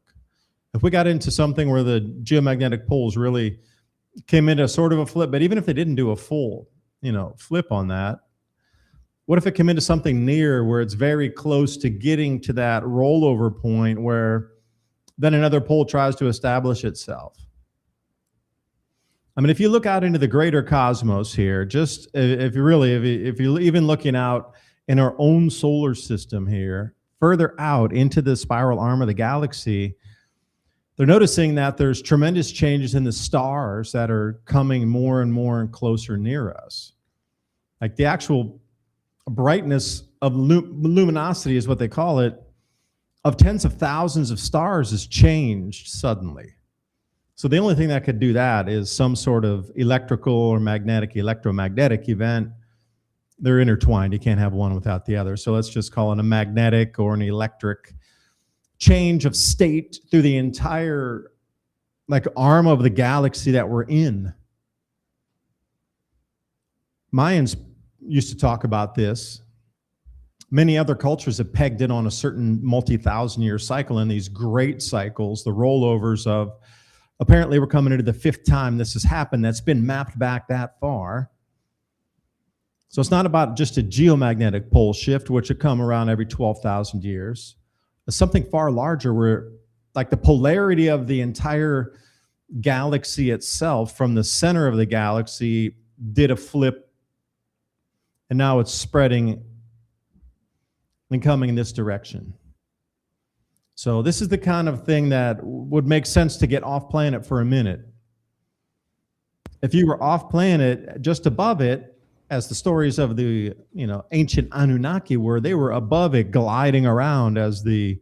If we got into something where the geomagnetic poles really came into sort of a flip, but even if they didn't do a full, flip on that, What if it came into something near where it's very close to getting to that rollover point where then another pole tries to establish itself? I mean, if you look out into the greater cosmos here, just if you really, if you're even looking out in our own solar system here, further out into the spiral arm of the galaxy, they're noticing that there's tremendous changes in the stars that are coming more and more and closer near us. Like the actual brightness of luminosity is what they call it, of tens of thousands of stars has changed suddenly. So the only thing that could do that is some sort of electrical or electromagnetic event. They're intertwined. You can't have one without the other. So let's just call it a magnetic or an electric change of state through the entire like arm of the galaxy that we're in. Mayans used to talk about this. Many other cultures have pegged it on a certain multi-thousand-year cycle, and these great cycles, the rollovers of, apparently we're coming into the fifth time this has happened that's been mapped back that far. So it's not about just a geomagnetic pole shift, which would come around every 12,000 years. It's something far larger where like the polarity of the entire galaxy itself from the center of the galaxy did a flip, and now it's spreading and coming in this direction. So this is the kind of thing that would make sense to get off planet for a minute. If you were off planet, just above it, as the stories of the ancient Anunnaki were, they were above it, gliding around as the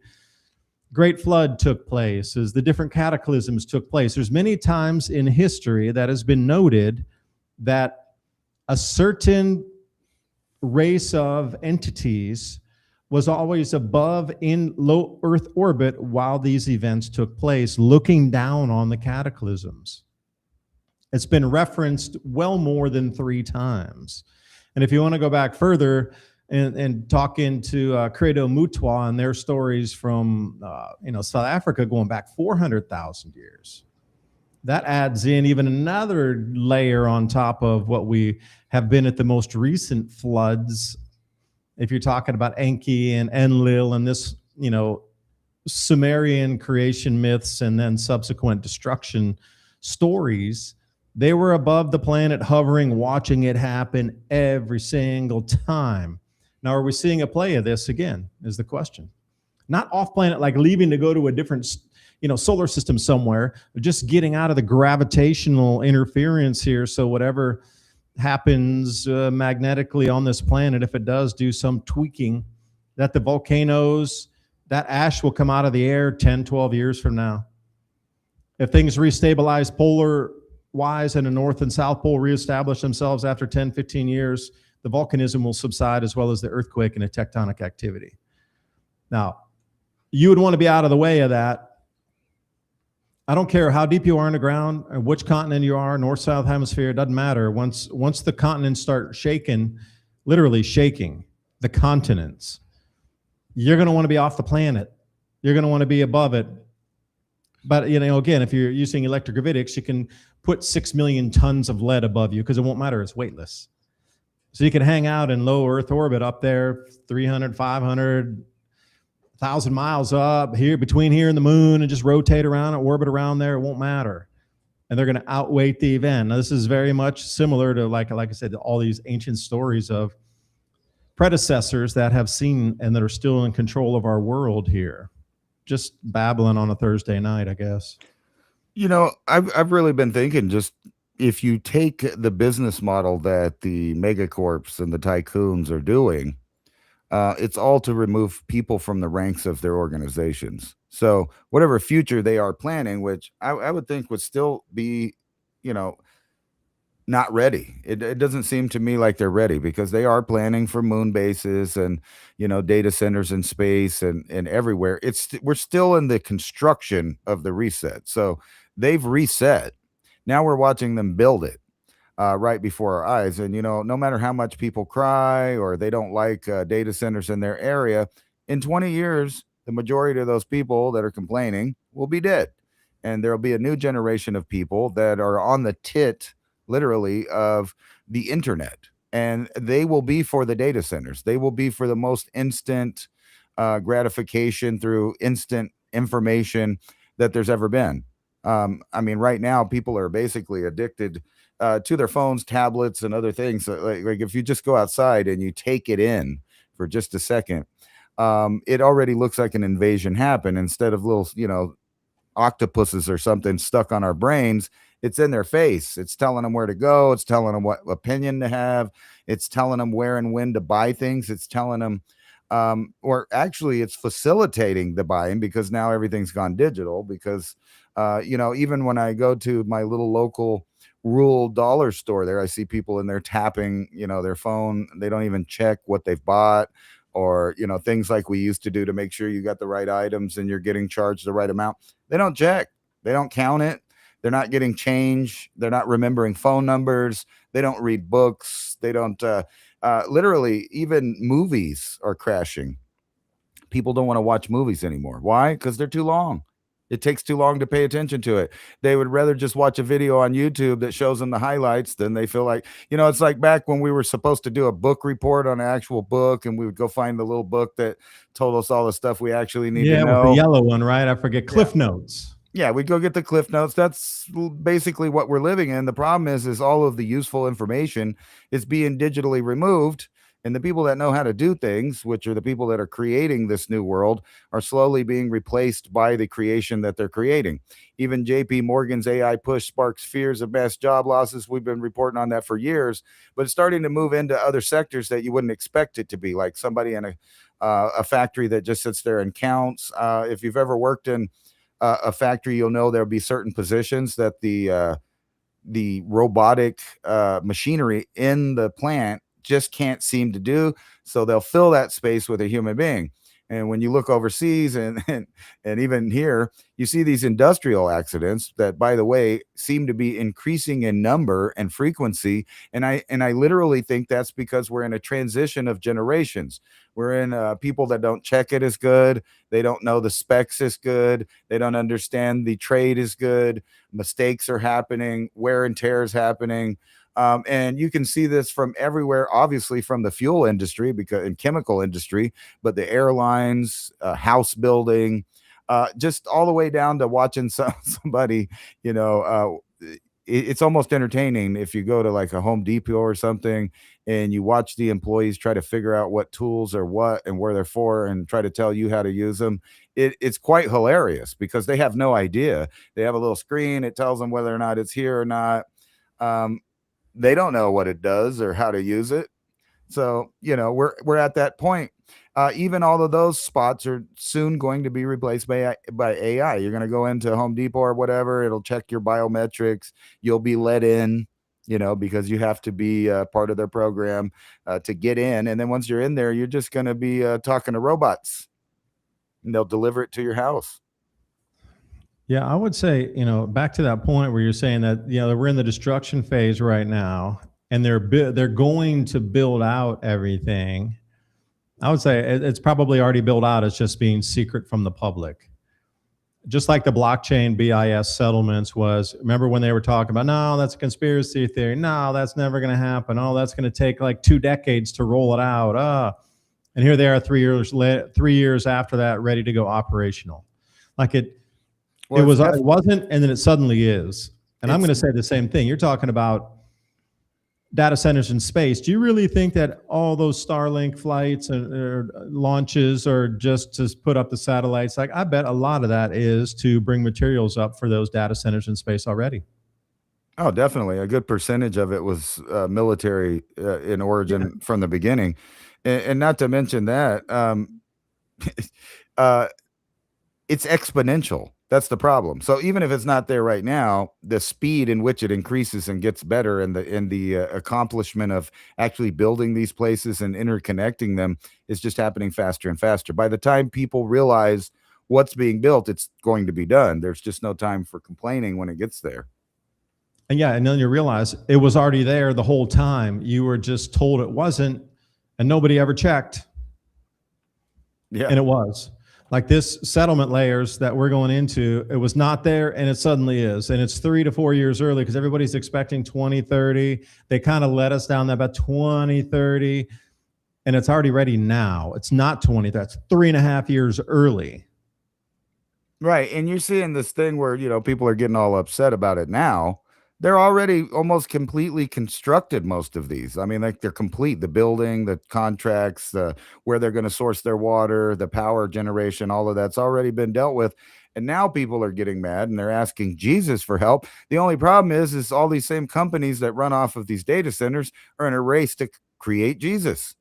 Great Flood took place, as the different cataclysms took place. There's many times in history that has been noted that a certain race of entities was always above in low Earth orbit while these events took place, looking down on the cataclysms. It's been referenced well more than 3 times. And if you want to go back further and talk into Credo Mutwa and their stories from South Africa going back 400,000 years, that adds in even another layer on top of what we have been at the most recent floods. If you're talking about Enki and Enlil and this, Sumerian creation myths and then subsequent destruction stories, they were above the planet, hovering, watching it happen every single time. Now, are we seeing a play of this again, is the question. Not off planet, like leaving to go to a different, solar system somewhere, but just getting out of the gravitational interference here. So whatever happens magnetically on this planet, if it does do some tweaking, that the volcanoes, that ash will come out of the air 10, 12 years from now. If things restabilize polar-wise and the North and South Pole reestablish themselves after 10, 15 years, the volcanism will subside as well as the earthquake and the tectonic activity. Now, you would want to be out of the way of that. I don't care how deep you are in the ground or which continent you are, north, south hemisphere, it doesn't matter. Once the continents start shaking, literally shaking, the continents, you're going to want to be off the planet. You're going to want to be above it. But, again, if you're using electrogravitics, you can put 6 million tons of lead above you because it won't matter. It's weightless. So you can hang out in low Earth orbit up there, 300, 500, 1,000 miles up here, between here and the moon, and just rotate around and orbit around there. It won't matter. And they're going to outweight the event. Now, this is very much similar to, like I said, all these ancient stories of predecessors that have seen and that are still in control of our world here. Just babbling on a Thursday night, I guess. I've really been thinking, just if you take the business model that the megacorps and the tycoons are doing, it's all to remove people from the ranks of their organizations. So whatever future they are planning, which I would think would still be, not ready. It doesn't seem to me like they're ready, because they are planning for moon bases and, data centers in space and everywhere. We're still in the construction of the reset. So they've reset. Now we're watching them build it right before our eyes. And, no matter how much people cry or they don't like data centers in their area, in 20 years, the majority of those people that are complaining will be dead. And there'll be a new generation of people that are on the tit, literally, of the internet. and they will be for the data centers. They will be for the most instant gratification through instant information that there's ever been. I mean, right now, people are basically addicted to their phones, tablets, and other things. Like if you just go outside and you take it in for just a second, it already looks like an invasion happened. Instead of little, octopuses or something stuck on our brains, it's in their face. It's telling them where to go. It's telling them what opinion to have. It's telling them where and when to buy things. It's telling them, or actually it's facilitating the buying, because now everything's gone digital. Because, even when I go to my little local rural dollar store there, I see people in there tapping, their phone. They don't even check what they've bought, or, things like we used to do to make sure you got the right items and you're getting charged the right amount. They don't check. They don't count it. They're not getting change. They're not remembering phone numbers. They don't read books. They don't, literally, even movies are crashing. People don't want to watch movies anymore. Why? Because they're too long. It takes too long to pay attention to it. They would rather just watch a video on YouTube that shows them the highlights than they feel like, it's like back when we were supposed to do a book report on an actual book, and we would go find the little book that told us all the stuff we actually need to know. With the yellow one, right? I forget, Cliff Notes. Yeah, we'd go get the Cliff Notes. That's basically what we're living in. The problem is all of the useful information is being digitally removed. And the people that know how to do things, which are the people that are creating this new world, are slowly being replaced by the creation that they're creating. Even JP Morgan's AI push sparks fears of mass job losses. We've been reporting on that for years, but it's starting to move into other sectors that you wouldn't expect it to be, like somebody in a factory that just sits there and counts. If you've ever worked in a factory, you'll know there'll be certain positions that the robotic machinery in the plant just can't seem to do. So they'll fill that space with a human being. And when you look overseas and even here, you see these industrial accidents that, by the way, seem to be increasing in number and frequency. And I literally think that's because we're in a transition of generations. We're in people that don't check it as good. They don't know the specs as good. They don't understand the trade as good. Mistakes are happening. Wear and tear is happening. And you can see this from everywhere, obviously from the fuel industry and chemical industry, but the airlines, house building, just all the way down to watching somebody, it's almost entertaining if you go to like a Home Depot or something and you watch the employees try to figure out what tools are what and where they're for and try to tell you how to use them. It's quite hilarious because they have no idea. They have a little screen. It tells them whether or not it's here or not. They don't know what it does or how to use it. So, we're at that point. Even all of those spots are soon going to be replaced by AI. You're going to go into Home Depot or whatever. It'll check your biometrics. You'll be let in, because you have to be part of their program to get in. And then once you're in there, you're just going to be talking to robots, and they'll deliver it to your house. Yeah, I would say, back to that point where you're saying that, we're in the destruction phase right now, and they're going to build out everything. I would say it's probably already built out. It's just being secret from the public. Just like the blockchain BIS settlements was, remember when they were talking about, no, that's a conspiracy theory. No, that's never going to happen. Oh, that's going to take like 2 decades to roll it out. And here they are 3 years after that, ready to go operational. Like it wasn't, and then it suddenly is. And I'm going to say the same thing. You're talking about data centers in space. Do you really think that all those Starlink flights or launches are just to put up the satellites? Like, I bet a lot of that is to bring materials up for those data centers in space already. Oh, definitely. A good percentage of it was military in origin from the beginning. And not to mention that, it's exponential. That's the problem. So even if it's not there right now, the speed in which it increases and gets better, and the accomplishment of actually building these places and interconnecting them is just happening faster and faster. By the time people realize what's being built, it's going to be done. There's just no time for complaining when it gets there. And then you realize it was already there the whole time. You were just told it wasn't, and nobody ever checked. Yeah. And it was. Like this settlement layers that we're going into, it was not there and it suddenly is. And it's 3 to 4 years early because everybody's expecting 2030. They kind of let us down there about 2030 and it's already ready now. It's not 20, that's 3.5 years early. Right. And you're seeing this thing where, people are getting all upset about it now. They're already almost completely constructed, most of these. I mean, like they're complete. The building, the contracts, where they're going to source their water, the power generation, all of that's already been dealt with. And now people are getting mad and they're asking Jesus for help. The only problem is all these same companies that run off of these data centers are in a race to create Jesus.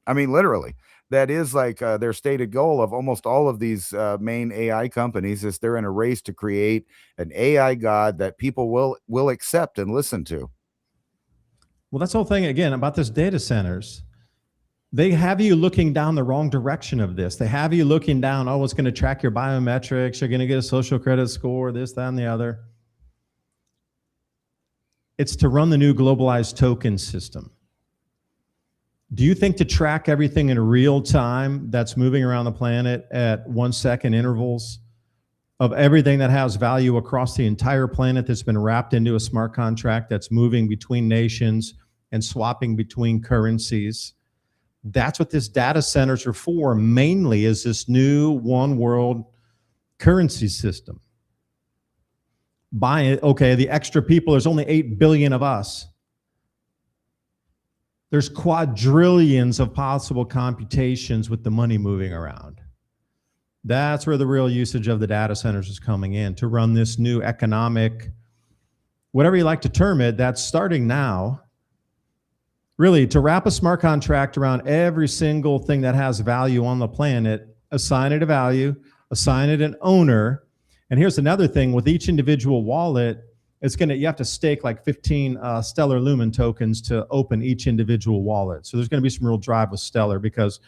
I mean, literally. That is like their stated goal of almost all of these main AI companies is they're in a race to create an AI god that people will accept and listen to. Well, that's the whole thing again about this data centers. They have you looking down the wrong direction of this. They have you looking down, oh, it's going to track your biometrics. You're going to get a social credit score, this, that, and the other. It's to run the new globalized token system. Do you think to track everything in real time that's moving around the planet at 1 second intervals of everything that has value across the entire planet that's been wrapped into a smart contract that's moving between nations and swapping between currencies? That's what this data centers are for, mainly, is this new one world currency system. Buy it, okay, the extra people, there's only 8 billion of us. There's quadrillions of possible computations with the money moving around. That's where the real usage of the data centers is coming in, to run this new economic, whatever you like to term it, that's starting now. Really, to wrap a smart contract around every single thing that has value on the planet, assign it a value, assign it an owner. And here's another thing, with each individual wallet, you have to stake like 15 Stellar Lumen tokens to open each individual wallet. So there's going to be some real drive with Stellar because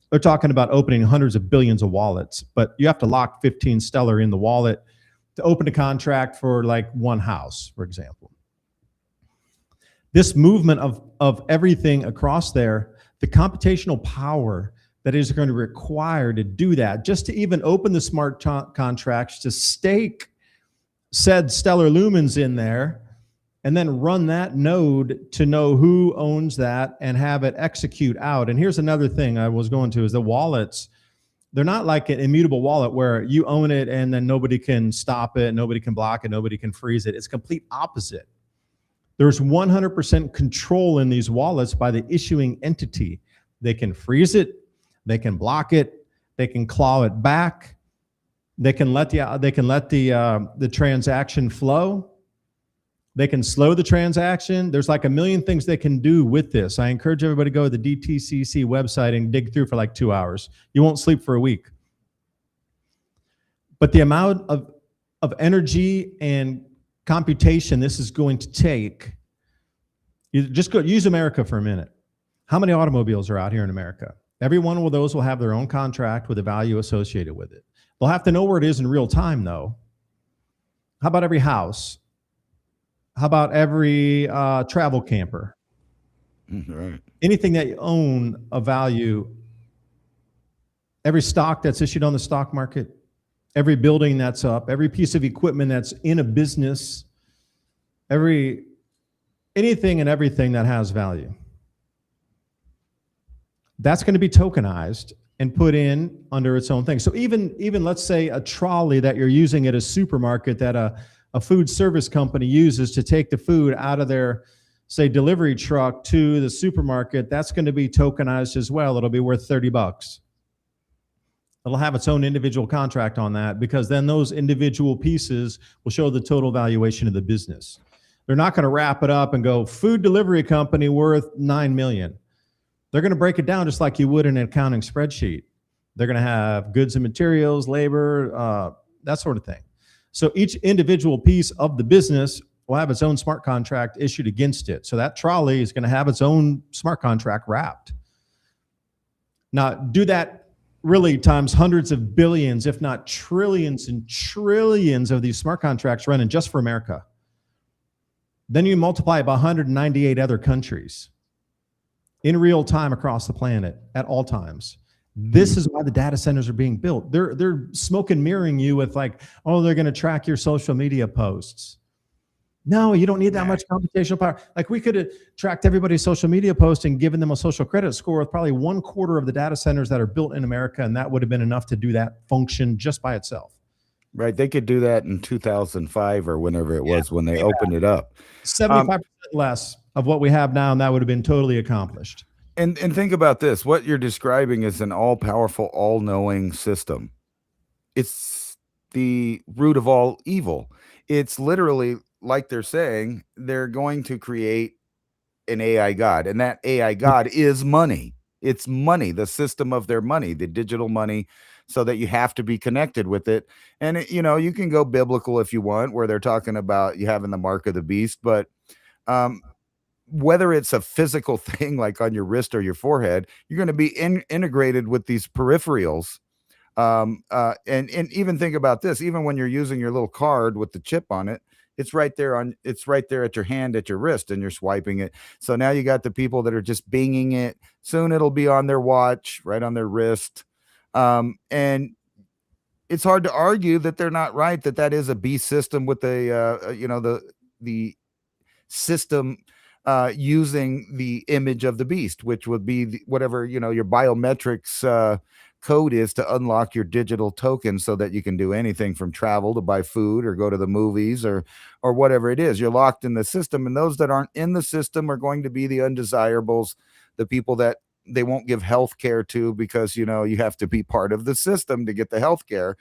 they're talking about opening hundreds of billions of wallets, but you have to lock 15 Stellar in the wallet to open a contract for like one house, for example. This movement of everything across there, the computational power that is going to require to do that, just to even open the smart contracts, to stake said Stellar Lumens in there, and then run that node to know who owns that and have it execute out. And here's another thing I was going to, is the wallets, they're not like an immutable wallet where you own it and then nobody can stop it, nobody can block it, nobody can freeze it. It's complete opposite. There's 100% control in these wallets by the issuing entity. They can freeze it, they can block it, they can claw it back, they can let the transaction flow. They can slow the transaction. There's like a million things they can do with this. I encourage everybody to go to the DTCC website and dig through for like 2 hours. You won't sleep for a week. But the amount of energy and computation this is going to take, you just go use America for a minute. How many automobiles are out here in America? Every one of those will have their own contract with a value associated with it. They'll have to know where it is in real time, though. How about every house? How about every travel camper? Right. Anything that you own of value, every stock that's issued on the stock market, every building that's up, every piece of equipment that's in a business, anything and everything that has value. That's going to be tokenized and put in under its own thing. So even let's say a trolley that you're using at a supermarket that a food service company uses to take the food out of their, say, delivery truck to the supermarket, that's going to be tokenized as well. It'll be worth $30. It'll have its own individual contract on that, because then those individual pieces will show the total valuation of the business. They're not going to wrap it up and go, food delivery company worth $9 million. They're going to break it down just like you would in an accounting spreadsheet. They're going to have goods and materials, labor, that sort of thing. So each individual piece of the business will have its own smart contract issued against it. So that trolley is going to have its own smart contract wrapped. Now, do that really times hundreds of billions, if not trillions and trillions of these smart contracts running just for America. Then you multiply it by 198 other countries in real time across the planet at all times. This is why the data centers are being built. They're smoke and mirroring you with like, oh, they're going to track your social media posts. No, you don't need that much computational power. Like we could have tracked everybody's social media post and given them a social credit score with probably 1/4 of the data centers that are built in America, and that would have been enough to do that function just by itself. Right. They could do that in 2005 or whenever it was when they opened it up. 75% less of what we have now, and that would have been totally accomplished. And think about this. What you're describing is an all-powerful, all-knowing system. It's the root of all evil. It's literally, like they're saying, they're going to create an AI god, and that AI god is money. It's money, the system of their money, the digital money, so that you have to be connected with it. And it, you can go biblical if you want, where they're talking about you having the mark of the beast, but whether it's a physical thing like on your wrist or your forehead, you're going to be integrated with these peripherals. And even think about this, even when you're using your little card with the chip on it, it's right there at your hand, at your wrist, and you're swiping it. So now you got the people that are just binging it. Soon it'll be on their watch, right on their wrist. And it's hard to argue that they're not right, that is a beast system with the system using the image of the beast, which would be whatever, your biometrics code is to unlock your digital token so that you can do anything from travel to buy food or go to the movies or whatever it is. You're locked in the system, and those that aren't in the system are going to be the undesirables, the people that they won't give health care to because, you have to be part of the system to get the health care.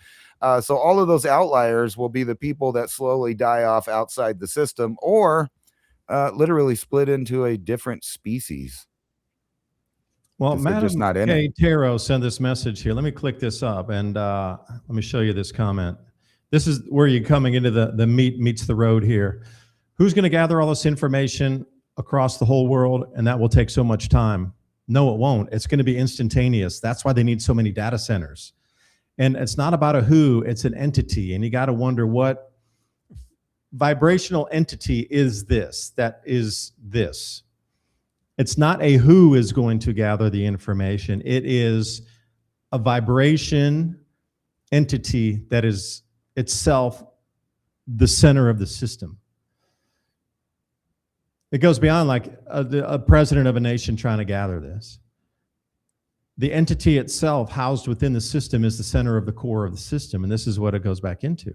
So all of those outliers will be the people that slowly die off outside the system or literally split into a different species. Well, just not in Madam it. Taro sent this message here. Let me click this up and let me show you this comment. This is where you're coming into the meat meets the road here. Who's going to gather all this information across the whole world? And that will take so much time. No, it won't. It's going to be instantaneous. That's why they need so many data centers. And it's not about a who, it's an entity. And you got to wonder what vibrational entity is this, that is this. It's not a who is going to gather the information. It is a vibration entity that is itself the center of the system. It goes beyond like a president of a nation trying to gather this. The entity itself housed within the system is the center of the core of the system, and this is what it goes back into.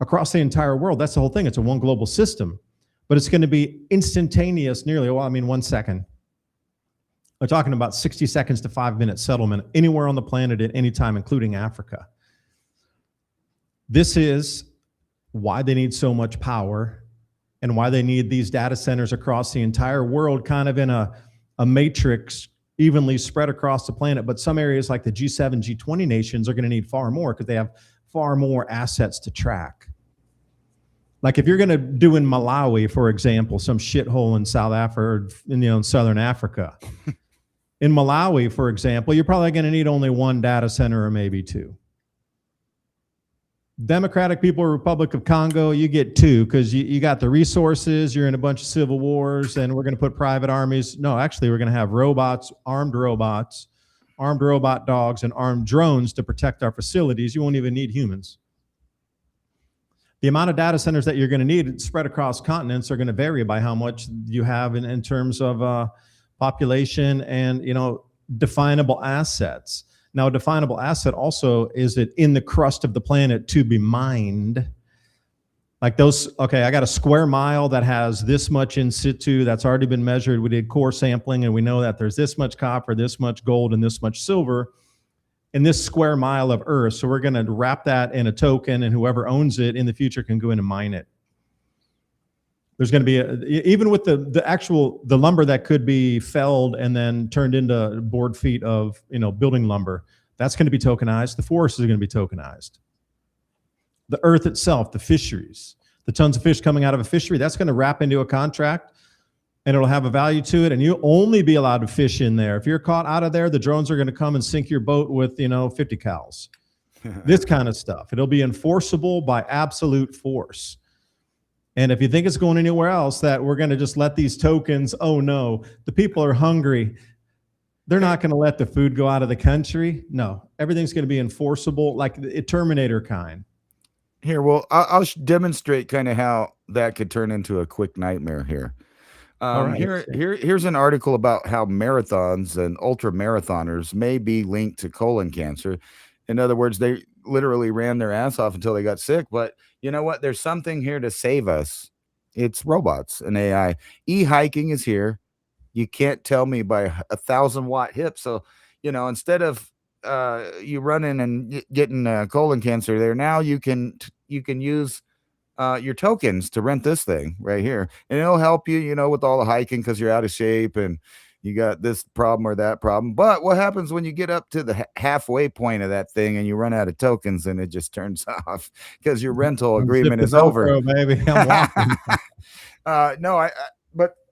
Across the entire world, that's the whole thing. It's a one global system. But it's going to be instantaneous, nearly, 1 second. We're talking about 60 seconds to 5-minute settlement anywhere on the planet at any time, including Africa. This is why they need so much power and why they need these data centers across the entire world, kind of in a matrix evenly spread across the planet. But some areas like the G7, G20 nations are going to need far more because they have far more assets to track. Like if you're going to do in Malawi, for example, some shithole in South Africa, in Southern Africa. In Malawi, for example, you're probably going to need only one data center or maybe two. Democratic People's Republic of Congo, you get two because you got the resources, you're in a bunch of civil wars, and we're going to put private armies. No, actually, we're going to have armed robots, armed robot dogs, and armed drones to protect our facilities. You won't even need humans. The amount of data centers that you're going to need spread across continents are going to vary by how much you have in terms of population and definable assets. Now, a definable asset also is it in the crust of the planet to be mined. Like those, okay, I got a square mile that has this much in situ that's already been measured. We did core sampling and we know that there's this much copper, this much gold, and this much silver in this square mile of Earth. So we're going to wrap that in a token, and whoever owns it in the future can go in and mine it. There's going to be, even with the lumber that could be felled and then turned into board feet of, building lumber, that's going to be tokenized. The forests are going to be tokenized. The Earth itself, the fisheries, the tons of fish coming out of a fishery, that's going to wrap into a contract. And it'll have a value to it, and you'll only be allowed to fish in there. If you're caught out of there, the drones are going to come and sink your boat with, 50 cows. This kind of stuff. It'll be enforceable by absolute force. And if you think it's going anywhere else, that we're going to just let these tokens, oh no, the people are hungry. They're not going to let the food go out of the country. No, everything's going to be enforceable, like the Terminator kind. Here, well, I'll demonstrate kind of how that could turn into a quick nightmare here. All right. Here's an article about how marathons and ultra marathoners may be linked to colon cancer. In other words, they literally ran their ass off until they got sick. But you know what? There's something here to save us. It's robots and AI. E-hiking is here. You can't tell me by 1,000-watt hip. So, instead of you running and getting colon cancer there, now you can use your tokens to rent this thing right here, and it'll help you, with all the hiking because you're out of shape and you got this problem or that problem. But what happens when you get up to the halfway point of that thing and you run out of tokens and it just turns off because your rental agreement is over? Baby, I'm walking.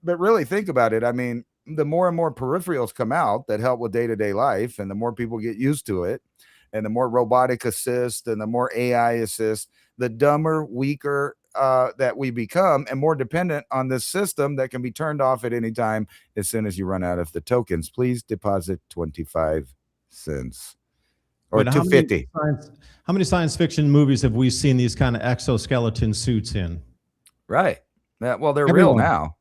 But really think about it. I mean, the more and more peripherals come out that help with day-to-day life, and the more people get used to it, and the more robotic assist and the more AI assist, the dumber, weaker that we become, and more dependent on this system that can be turned off at any time as soon as you run out of the tokens. Please deposit 25 cents or $2.50. How many science fiction movies have we seen these kind of exoskeleton suits in? Right. Well, they're real now.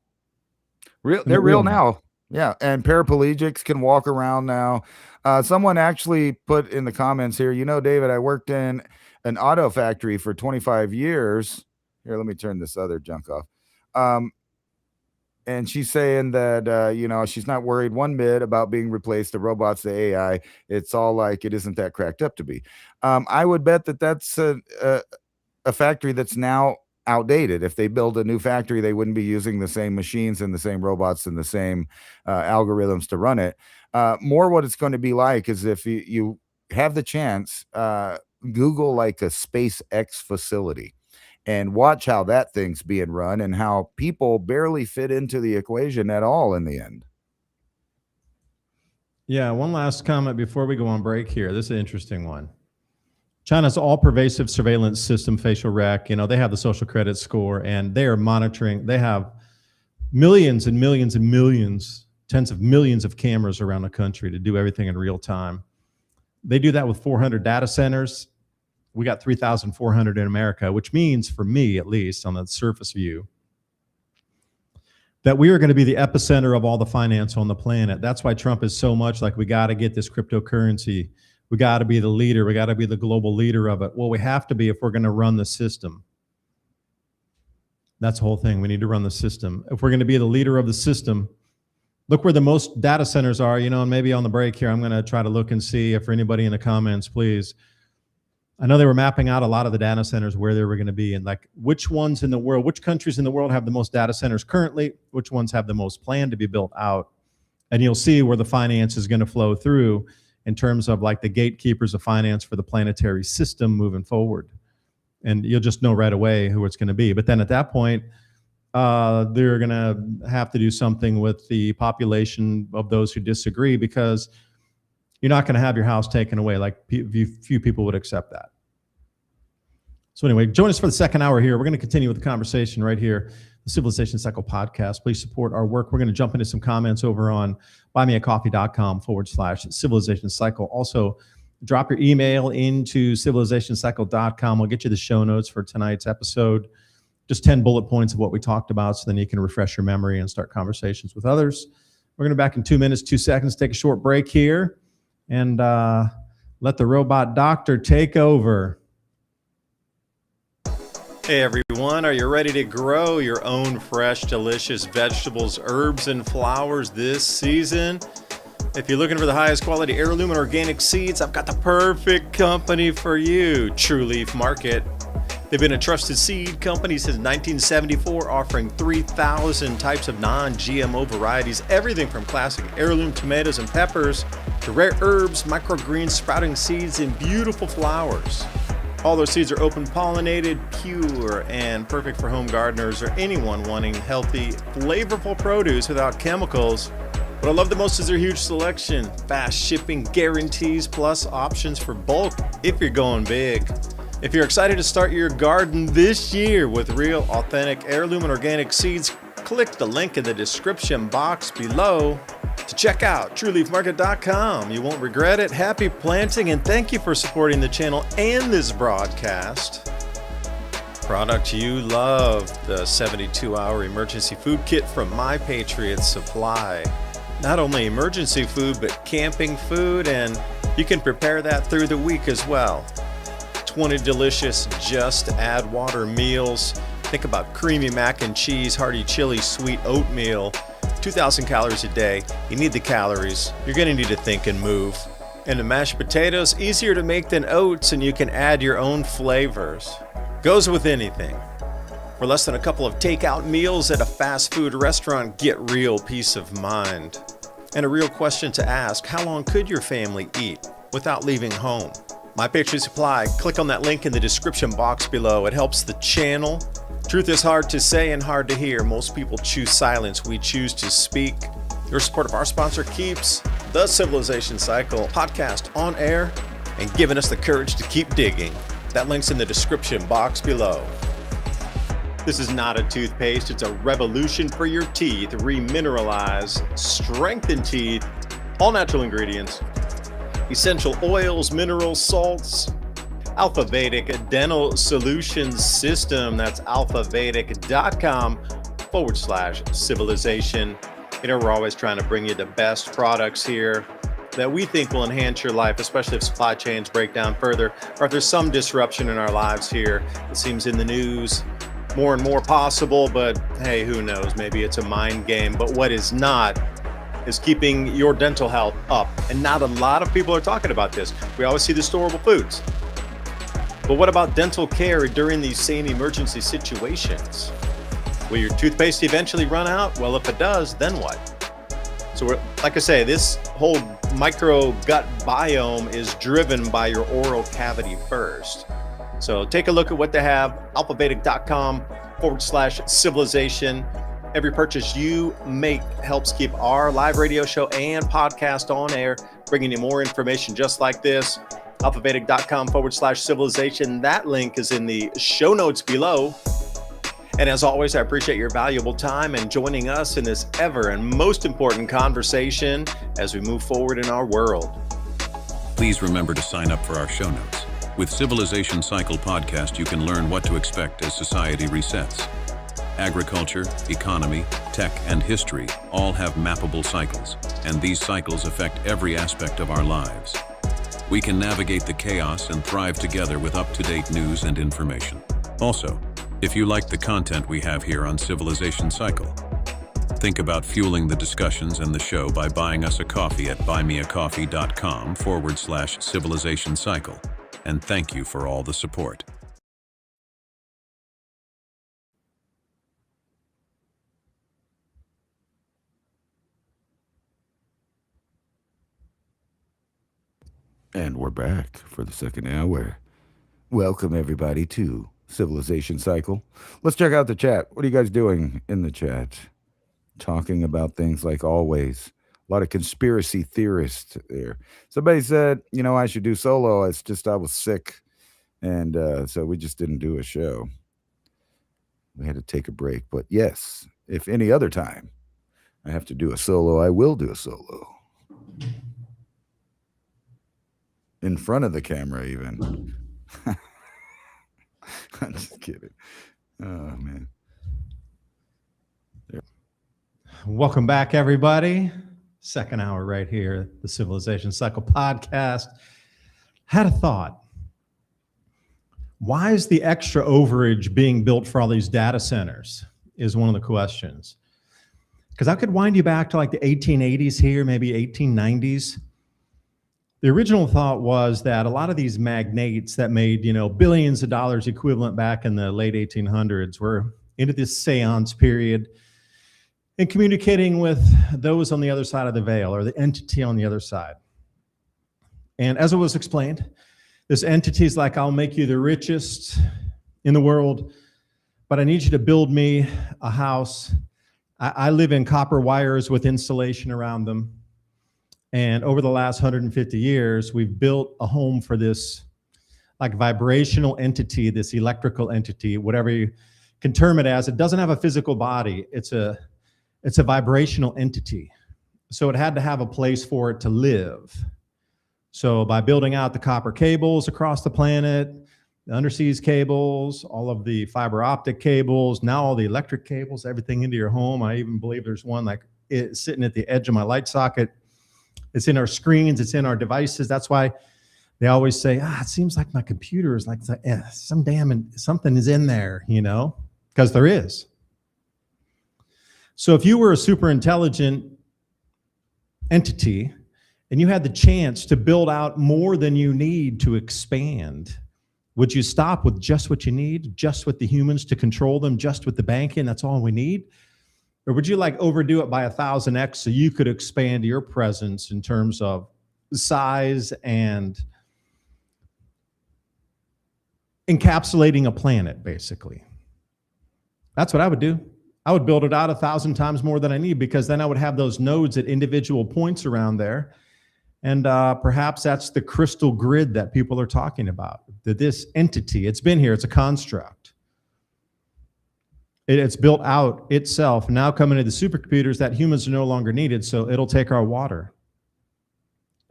They're real now. Yeah, and paraplegics can walk around now. Someone actually put in the comments here, David, I worked in an auto factory for 25 years. Here, let me turn this other junk off. And she's saying that, she's not worried one bit about being replaced. The robots, the AI, it's all like it isn't that cracked up to be. I would bet that that's a factory that's now outdated. If they build a new factory, they wouldn't be using the same machines and the same robots and the same algorithms to run it. More what it's going to be like is if you have the chance, Google like a SpaceX facility and watch how that thing's being run and how people barely fit into the equation at all in the end. Yeah, one last comment before we go on break here. This is an interesting one. China's all-pervasive surveillance system, facial rec, they have the social credit score, and they are monitoring. They have millions and millions and millions, tens of millions of cameras around the country to do everything in real time. They do that with 400 data centers. We got 3,400 in America, which means, for me at least, on the surface view, that we are going to be the epicenter of all the finance on the planet. That's why Trump is so much like, we got to get this cryptocurrency. We got to be the leader. We got to be the global leader of it. Well, we have to be if we're going to run the system. That's the whole thing. We need to run the system. If we're going to be the leader of the system, look where the most data centers are, and maybe on the break here, I'm going to try to look and see if for anybody in the comments, please. I know they were mapping out a lot of the data centers where they were going to be, and like which ones in the world, which countries in the world have the most data centers currently, which ones have the most planned to be built out. And you'll see where the finance is going to flow through in terms of like the gatekeepers of finance for the planetary system moving forward. And you'll just know right away who it's going to be. But then at that point, they're going to have to do something with the population of those who disagree, because you're not going to have your house taken away. Like few people would accept that. So anyway, join us for the second hour here. We're going to continue with the conversation right here, the Civilization Cycle podcast. Please support our work. We're going to jump into some comments over on buymeacoffee.com/Civilization Cycle. Also, drop your email into civilizationcycle.com. We'll get you the show notes for tonight's episode. Just 10 bullet points of what we talked about, so then you can refresh your memory and start conversations with others. We're going to be back in 2 minutes, 2 seconds, take a short break here, and let the robot doctor take over. Hey everyone, are you ready to grow your own fresh, delicious vegetables, herbs, and flowers this season? If you're looking for the highest quality heirloom and organic seeds, I've got the perfect company for you, True Leaf Market. They've been a trusted seed company since 1974, offering 3,000 types of non-GMO varieties, everything from classic heirloom tomatoes and peppers to rare herbs, microgreens, sprouting seeds, and beautiful flowers. All their seeds are open pollinated, pure, and perfect for home gardeners or anyone wanting healthy, flavorful produce without chemicals. What I love the most is their huge selection, fast shipping guarantees, plus options for bulk if you're going big. If you're excited to start your garden this year with real, authentic heirloom and organic seeds, click the link in the description box below to check out trueleafmarket.com. You won't regret it. Happy planting, and thank you for supporting the channel and this broadcast. Product you love, the 72-hour emergency food kit from My Patriot Supply. Not only emergency food, but camping food, and you can prepare that through the week as well. 20 delicious just add water meals. Think about creamy mac and cheese, hearty chili, sweet oatmeal. 2,000 calories a day. You need the calories. You're going to need to think and move. And the mashed potatoes, easier to make than oats, and you can add your own flavors. Goes with anything. For less than a couple of takeout meals at a fast food restaurant, get real peace of mind. And a real question to ask, how long could your family eat without leaving home? My Patriot Supply, click on that link in the description box below. It helps the channel. Truth is hard to say and hard to hear. Most people choose silence. We choose to speak. Your support of our sponsor keeps the Civilization Cycle podcast on air and giving us the courage to keep digging. That link's in the description box below. This is not a toothpaste. It's a revolution for your teeth. Remineralize, strengthen teeth, all natural ingredients, essential oils, minerals, salts, Alpha Vedic Dental Solutions System. That's alphavedic.com/civilization. You know, we're always trying to bring you the best products here that we think will enhance your life, especially if supply chains break down further, or if there's some disruption in our lives here. It seems in the news more and more possible, but hey, who knows? Maybe it's a mind game. But what is not is keeping your dental health up. And not a lot of people are talking about this. We always see the storable foods. But what about dental care during these same emergency situations? Will your toothpaste eventually run out? Well, if it does, then what? So like I say, this whole micro gut biome is driven by your oral cavity first. So take a look at what they have, alphavedic.com/civilization. Every purchase you make helps keep our live radio show and podcast on air, bringing you more information just like this. alphavedic.com/civilization. That link is in the show notes below. And as always, I appreciate your valuable time and joining us in this ever and most important conversation as we move forward in our world. Please remember to sign up for our show notes. With Civilization Cycle podcast, you can learn what to expect as society resets. Agriculture, economy, tech, and history all have mappable cycles, and these cycles affect every aspect of our lives. We can navigate the chaos and thrive together with up-to-date news and information. Also, if you like the content we have here on Civilization Cycle, think about fueling the discussions and the show by buying us a coffee at buymeacoffee.com/Civilization Cycle. And thank you for all the support. And we're back for the second hour. Welcome, everybody, to Civilization Cycle. Let's check out the chat. What are you guys doing in the chat? Talking about things like always. A lot of conspiracy theorists there. Somebody said, you know, I should do solo. It's just I was sick. And so we just didn't do a show. We had to take a break. But yes, if any other time I have to do a solo, I will do a solo. In front of the camera, even. I'm just kidding. Oh, man. There. Welcome back, everybody. Second hour right here, the Civilization Cycle podcast. Had a thought. Why is the extra overage being built for all these data centers is one of the questions. Because I could wind you back to like the 1880s here, maybe 1890s. The original thought was that a lot of these magnates that made, billions of dollars equivalent back in the late 1800s were into this seance period and communicating with those on the other side of the veil or the entity on the other side. And as it was explained, this entity is like, I'll make you the richest in the world, but I need you to build me a house. I live in copper wires with insulation around them. And over the last 150 years, we've built a home for this like vibrational entity, this electrical entity, whatever you can term it as, it doesn't have a physical body. It's a vibrational entity. So it had to have a place for it to live. So by building out the copper cables across the planet, the underseas cables, all of the fiber optic cables, now all the electric cables, everything into your home. I even believe there's one like sitting at the edge of my light socket. It's in our screens, it's in our devices. That's why they always say, it seems like my computer is like something is in there, because there is. So if you were a super intelligent entity and you had the chance to build out more than you need to expand, would you stop with just what you need, just with the humans to control them, just with the banking, that's all we need? Or would you like overdo it by 1,000x so you could expand your presence in terms of size and encapsulating a planet, basically? That's what I would do. I would build it out 1,000 times more than I need, because then I would have those nodes at individual points around there. And perhaps that's the crystal grid that people are talking about. That this entity, it's been here, it's a construct. It's built out itself. Now coming to the supercomputers that humans are no longer needed, so it'll take our water.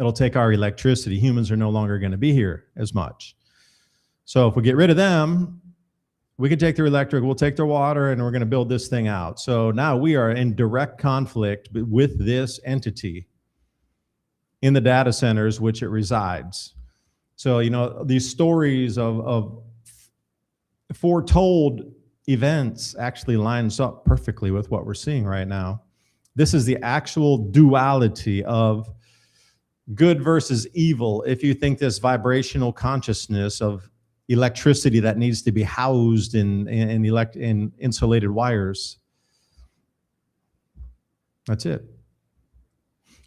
It'll take our electricity. Humans are no longer going to be here as much. So if we get rid of them, we can take their electric, we'll take their water, and we're going to build this thing out. So now we are in direct conflict with this entity in the data centers which it resides. So, these stories of foretold events actually lines up perfectly with what we're seeing right now. This is the actual duality of good versus evil. If you think this vibrational consciousness of electricity that needs to be housed in insulated wires, that's it.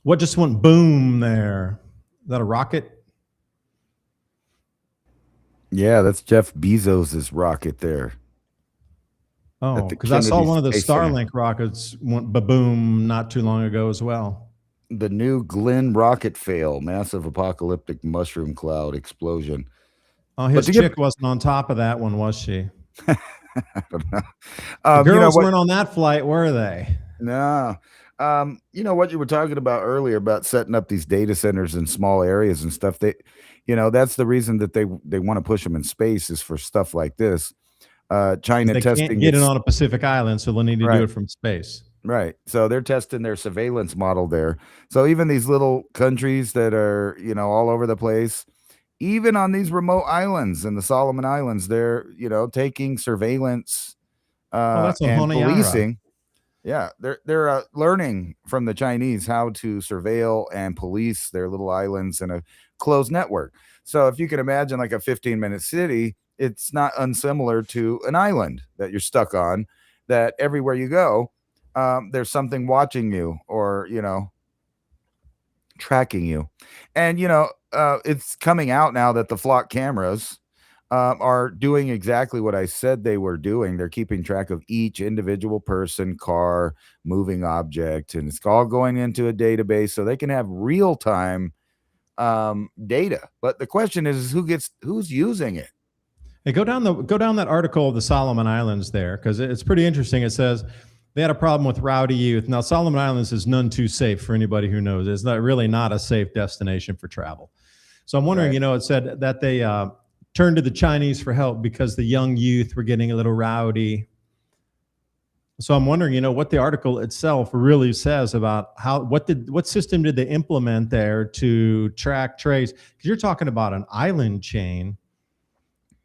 What just went boom there? Is that a rocket? Yeah, that's Jeff Bezos's rocket there. Oh, because I saw one of the Starlink rockets went ba-boom not too long ago as well. The new Glenn rocket fail, massive apocalyptic mushroom cloud explosion. Oh, his chick wasn't on top of that one, was she? I don't know. The girls weren't on that flight, were they? No. What you were talking about earlier about setting up these data centers in small areas and stuff, that's the reason that they want to push them in space, is for stuff like this. China they testing can't get it on a Pacific island, so they'll need to do it from space. Right. So they're testing their surveillance model there. So even these little countries that are, all over the place, even on these remote islands in the Solomon Islands, they're, taking surveillance and policing. Yeah, they're learning from the Chinese how to surveil and police their little islands in a closed network. So if you can imagine like a 15-minute city, it's not unsimilar to an island that you're stuck on, that everywhere you go, there's something watching you or, tracking you. And, it's coming out now that the flock cameras are doing exactly what I said they were doing. They're keeping track of each individual person, car, moving object, and it's all going into a database so they can have real-time data. But the question is who's using it? Hey, go down that article of the Solomon Islands there, because it's pretty interesting. It says they had a problem with rowdy youth. Now, Solomon Islands is none too safe for anybody who knows. It's not a safe destination for travel. So I'm wondering, it said that they turned to the Chinese for help because the young youth were getting a little rowdy. So I'm wondering, what the article itself really says about what system did they implement there to track, trace? Because you're talking about an island chain.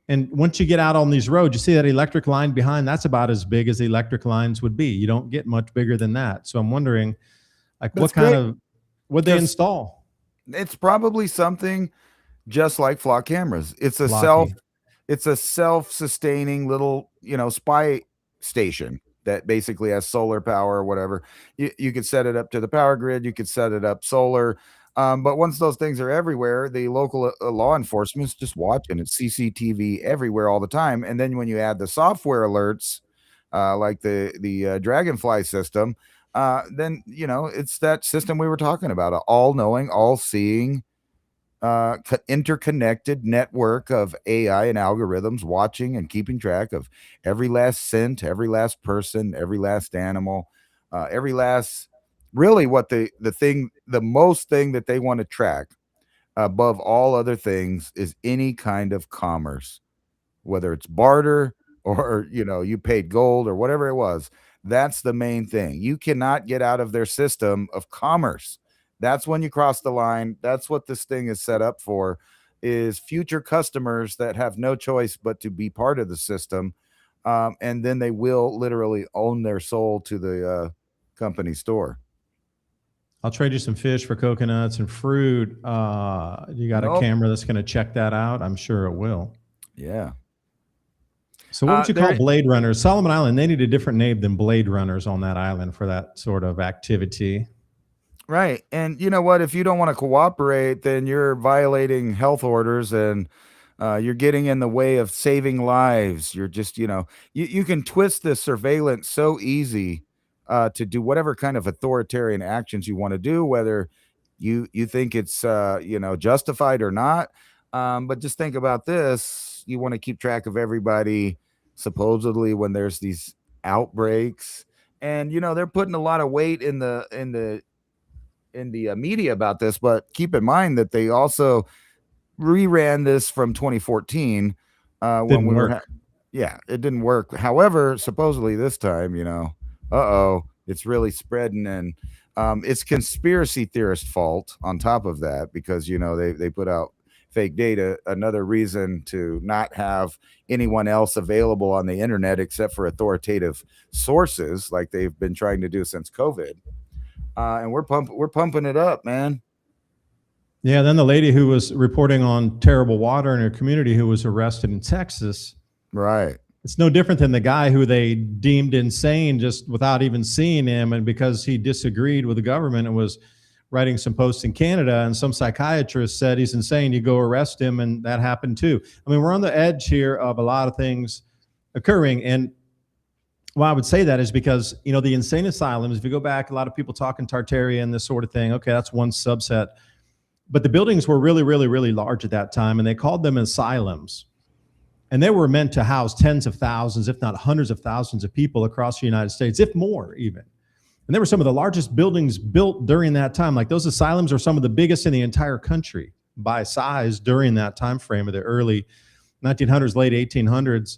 And once you get out on these roads, you see that electric line behind, that's about as big as the electric lines would be. You don't get much bigger than that. So I'm wondering, like, what would they install? It's probably something just like flock cameras. It's a self-sustaining little, spy station that basically has solar power or whatever. You could set it up to the power grid. You could set it up solar. But once those things are everywhere, the local law enforcement is just watching. It's CCTV everywhere all the time. And then when you add the software alerts, like the Dragonfly system, then, it's that system we were talking about, all knowing, all seeing interconnected network of AI and algorithms watching and keeping track of every last cent, every last person, every last animal, every last really what the most thing that they want to track above all other things is any kind of commerce, whether it's barter or you paid gold or whatever it was. That's the main thing. You cannot get out of their system of commerce. That's when you cross the line. That's what this thing is set up for, is future customers that have no choice but to be part of the system. And then they will literally own their soul to the company store. I'll trade you some fish for coconuts and fruit. You got a Nope. camera that's going to check that out? I'm sure it will. Yeah. So what would you call there- Blade Runners? Solomon Island, they need a different name than Blade Runners on that island for that sort of activity. Right. And you know what? If you don't want to cooperate, then you're violating health orders and you're getting in the way of saving lives. You're just, you can twist the surveillance so easy to do whatever kind of authoritarian actions you want to do, whether you think it's, justified or not. But just think about this. You want to keep track of everybody, supposedly, when there's these outbreaks. And, they're putting a lot of weight in the media about this, but keep in mind that they also reran this from 2014 when we were it didn't work. However, supposedly this time, it's really spreading, and it's conspiracy theorist fault on top of that, because they put out fake data, another reason to not have anyone else available on the internet except for authoritative sources, like they've been trying to do since COVID. And we're pumping it up, man. Yeah, then the lady who was reporting on terrible water in her community who was arrested in Texas. Right. It's no different than the guy who they deemed insane just without even seeing him, and because he disagreed with the government and was writing some posts in Canada, and some psychiatrist said he's insane, you go arrest him, and that happened too. I mean, we're on the edge here of a lot of things occurring, and why I would say that is because, the insane asylums, if you go back, a lot of people talking Tartaria and this sort of thing. Okay, that's one subset. But the buildings were really, really, really large at that time, and they called them asylums. And they were meant to house tens of thousands, if not hundreds of thousands of people across the United States, if more even. And they were some of the largest buildings built during that time. Like, those asylums are some of the biggest in the entire country by size during that time frame of the early 1900s, late 1800s.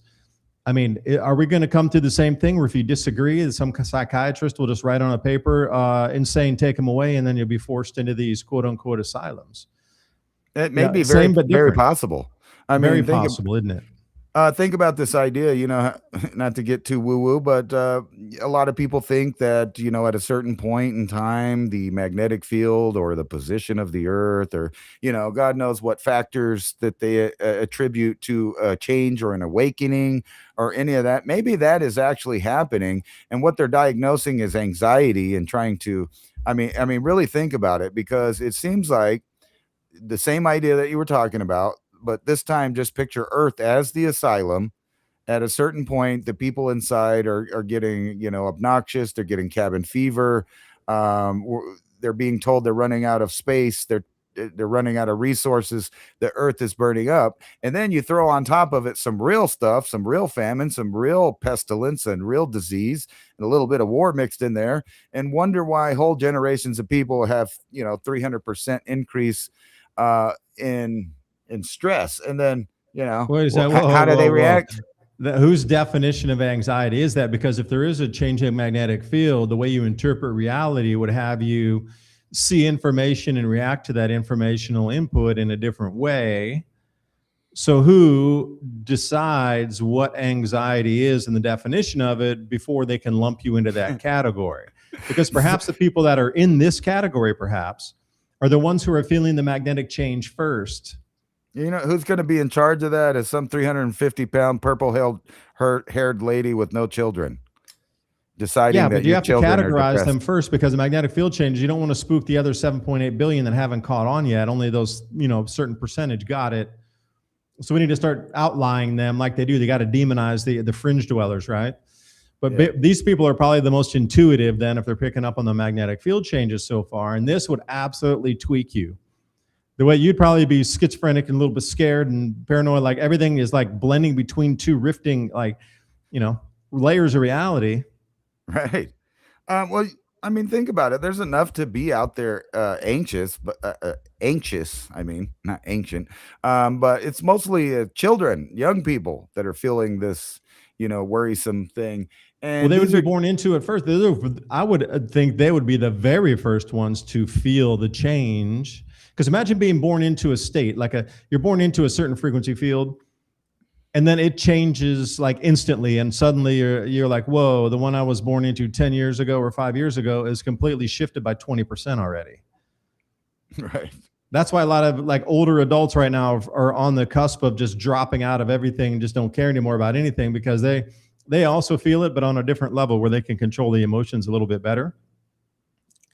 I mean, are we going to come to the same thing where if you disagree, some psychiatrist will just write on a paper, insane, take them away, and then you'll be forced into these quote unquote asylums? It may be very possible. I mean, very possible, isn't it? Think about this idea, not to get too woo-woo, but a lot of people think that, at a certain point in time, the magnetic field or the position of the earth, or, God knows what factors that they attribute to a change or an awakening or any of that. Maybe that is actually happening. And what they're diagnosing is anxiety and trying to, really think about it, because it seems like the same idea that you were talking about, but this time just picture Earth as the asylum. At a certain point, the people inside are getting, obnoxious. They're getting cabin fever. They're being told they're running out of space. They're running out of resources. The Earth is burning up. And then you throw on top of it some real stuff, some real famine, some real pestilence and real disease, and a little bit of war mixed in there, and wonder why whole generations of people have, 300% increase in stress. And then, how do they react? Whose definition of anxiety is that? Because if there is a change in magnetic field, the way you interpret reality would have you see information and react to that informational input in a different way. So who decides what anxiety is and the definition of it before they can lump you into that category? Because perhaps the people that are in this category perhaps are the ones who are feeling the magnetic change first. Who's going to be in charge of that is some 350-pound purple-haired lady with no children deciding that but you have to categorize them depressed. first, because the magnetic field changes. You don't want to spook the other 7.8 billion that haven't caught on yet. Only those, certain percentage got it. So we need to start outlining them like they do. They got to demonize the fringe dwellers, right? But these people are probably the most intuitive then if they're picking up on the magnetic field changes so far. And this would absolutely tweak you. The way you'd probably be schizophrenic and a little bit scared and paranoid, like everything is like blending between two rifting, like, you know, layers of reality. Right. Well, I mean, think about it. There's enough to be out there anxious, but anxious. I mean, not ancient. But it's mostly children, young people that are feeling this, worrisome thing. Well, And they would these be are born into it first. I would think they would be the very first ones to feel the change. Because imagine being born into a state, you're born into a certain frequency field, and then it changes like instantly, and suddenly you're like, whoa, the one I was born into 10 years ago or 5 years ago is completely shifted by 20% already. right. That's why a lot of like older adults right now are on the cusp of just dropping out of everything, just don't care anymore about anything, because they also feel it, but on a different level where they can control the emotions a little bit better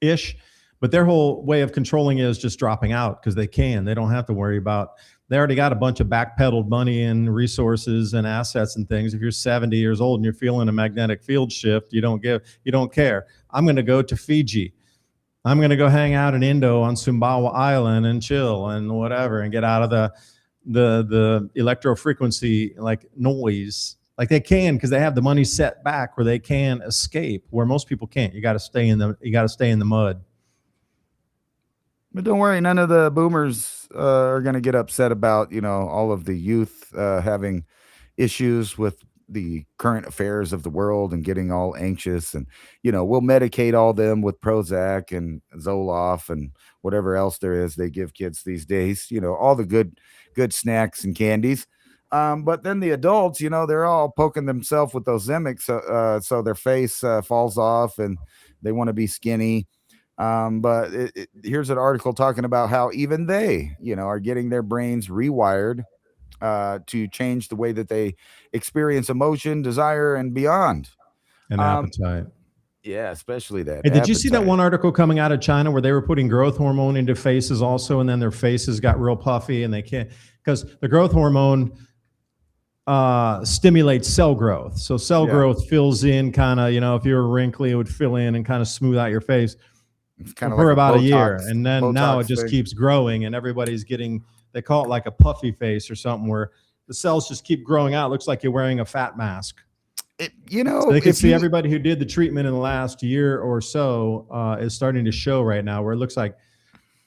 ish. But their whole way of controlling it is just dropping out because they can. They don't have to worry about. They already got a bunch of backpedaled money and resources and assets and things. If you're 70 years old and you're feeling a magnetic field shift, you don't care. I'm going to go to Fiji. I'm going to go hang out in Indo on Sumbawa Island and chill and whatever, and get out of the electro frequency like noise. Like they can, because they have the money set back where they can escape, where most people can't. You got to stay in the mud. But don't worry, none of the boomers are going to get upset about, all of the youth having issues with the current affairs of the world and getting all anxious. And, we'll medicate all them with Prozac and Zoloft and whatever else there is they give kids these days, all the good snacks and candies. But then the adults, they're all poking themselves with those Zimics, so their face falls off and they want to be skinny. But here's an article talking about how even they, are getting their brains rewired to change the way that they experience emotion, desire, and beyond. And appetite. Yeah, especially that. Hey, did you see that one article coming out of China where they were putting growth hormone into faces also, and then their faces got real puffy, and they can't, because the growth hormone stimulates cell growth. So cell growth fills in kind of, if you're wrinkly, it would fill in and kind of smooth out your face. It's kind of for like about Botox, a year, and then Botox now it just thing. keeps growing, and everybody's getting, they call it like a puffy face or something, where the cells just keep growing out. It looks like you're wearing a fat mask. So they can see everybody who did the treatment in the last year or so is starting to show right now, where it looks like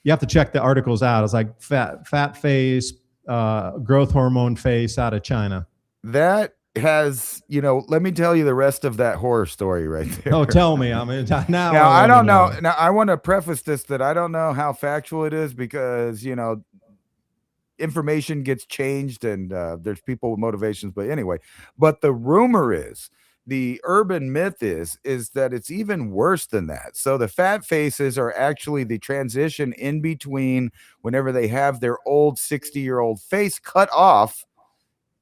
you have to check the articles out. It's like fat face, growth hormone face out of China. That has, let me tell you the rest of that horror story right there. Oh, tell me. I mean, now I don't know. Now, I want to preface this that I don't know how factual it is, because, information gets changed and there's people with motivations. But anyway, but the rumor is, the urban myth is that it's even worse than that. So the fat faces are actually the transition in between whenever they have their old 60-year-old face cut off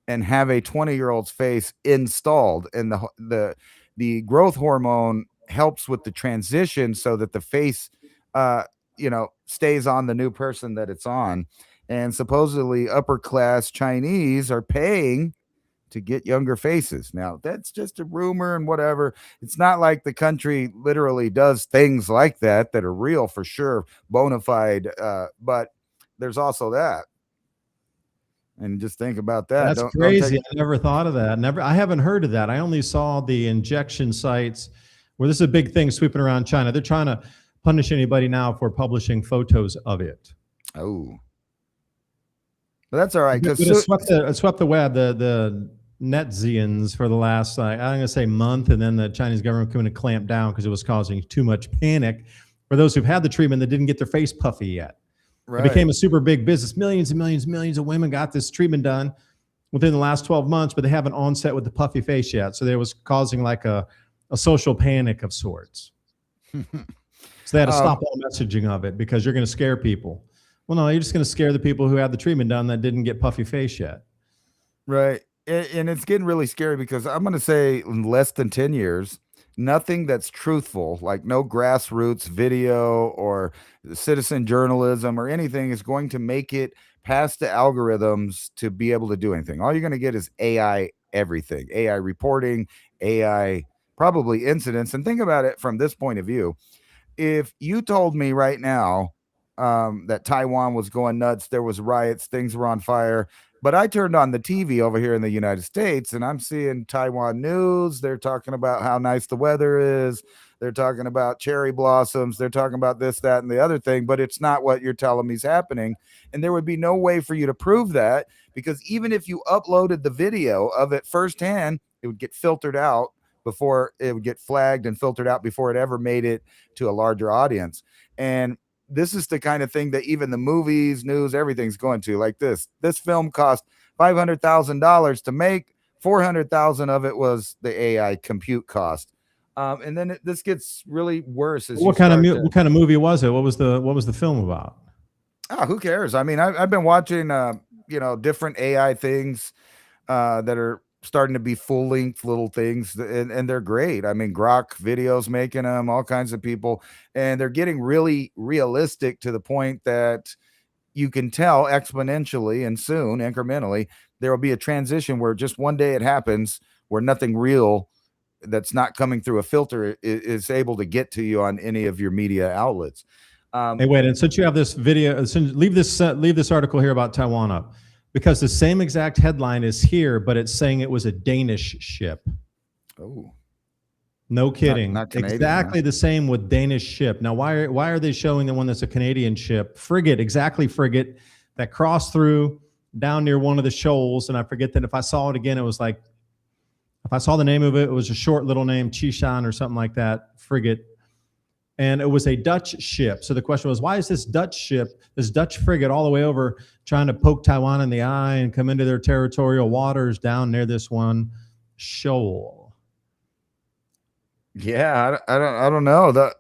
and have a 20-year-old's face installed, and the growth hormone helps with the transition so that the face stays on the new person that it's on. And supposedly upper class Chinese are paying to get younger faces. Now, that's just a rumor and whatever. It's not like the country literally does things like that are real for sure, bona fide, but there's also that. And just think about that. That's crazy. I never thought of that. I haven't heard of that. I only saw the injection sites where this is a big thing sweeping around China. They're trying to punish anybody now for publishing photos of it. Oh, but that's all right, because it swept the web, the netzians for the last, I'm going to say month, and then the Chinese government coming to clamp down because it was causing too much panic for those who've had the treatment that didn't get their face puffy yet. Right. It became a super big business. Millions and millions and millions of women got this treatment done within the last 12 months, but they haven't onset with the puffy face yet. So there was causing like a social panic of sorts. So they had to stop all messaging of it because you're going to scare people. Well, no, you're just going to scare the people who had the treatment done that didn't get puffy face yet. Right. And it's getting really scary because I'm going to say in less than 10 years, nothing that's truthful, like no grassroots video or citizen journalism or anything, is going to make it past the algorithms to be able to do anything. All you're going to get is AI everything, AI reporting, AI probably incidents. And think about it from this point of view. If you told me right now, that Taiwan was going nuts. There was riots, things were on fire. But I turned on the TV over here in the United States, and I'm seeing Taiwan news. They're talking about how nice the weather is. They're talking about cherry blossoms. They're talking about this, that, and the other thing, but it's not what you're telling me is happening. And there would be no way for you to prove that, because even if you uploaded the video of it firsthand, it would get filtered out before it would get flagged and filtered out before it ever made it to a larger audience. And this is the kind of thing that even the movies, news, everything's going to. Like this film cost $500,000 to make. 400,000 of it was the AI compute cost. And then this gets really worse. What kind of movie was it? What was the film about? Who cares? I mean, I've been watching different AI things that are starting to be full-length little things, and they're great. I mean, Grok videos making them, all kinds of people, and they're getting really realistic to the point that you can tell exponentially and soon incrementally there will be a transition where just one day it happens where nothing real that's not coming through a filter is able to get to you on any of your media outlets. Hey, wait, and since you have this video, leave this article here about Taiwan up, because the same exact headline is here, but it's saying it was a Danish ship. Oh, no kidding. Not Canadian, exactly the same with Danish ship. Now, why are they showing the one that's a Canadian ship? Frigate that crossed through down near one of the shoals. And I forget that if I saw it again, it was like, if I saw the name of it, it was a short little name, Chishan or something like that, frigate. And it was a Dutch ship. So the question was, why is this Dutch frigate all the way over trying to poke Taiwan in the eye and come into their territorial waters down near this one shoal? Yeah, I don't know.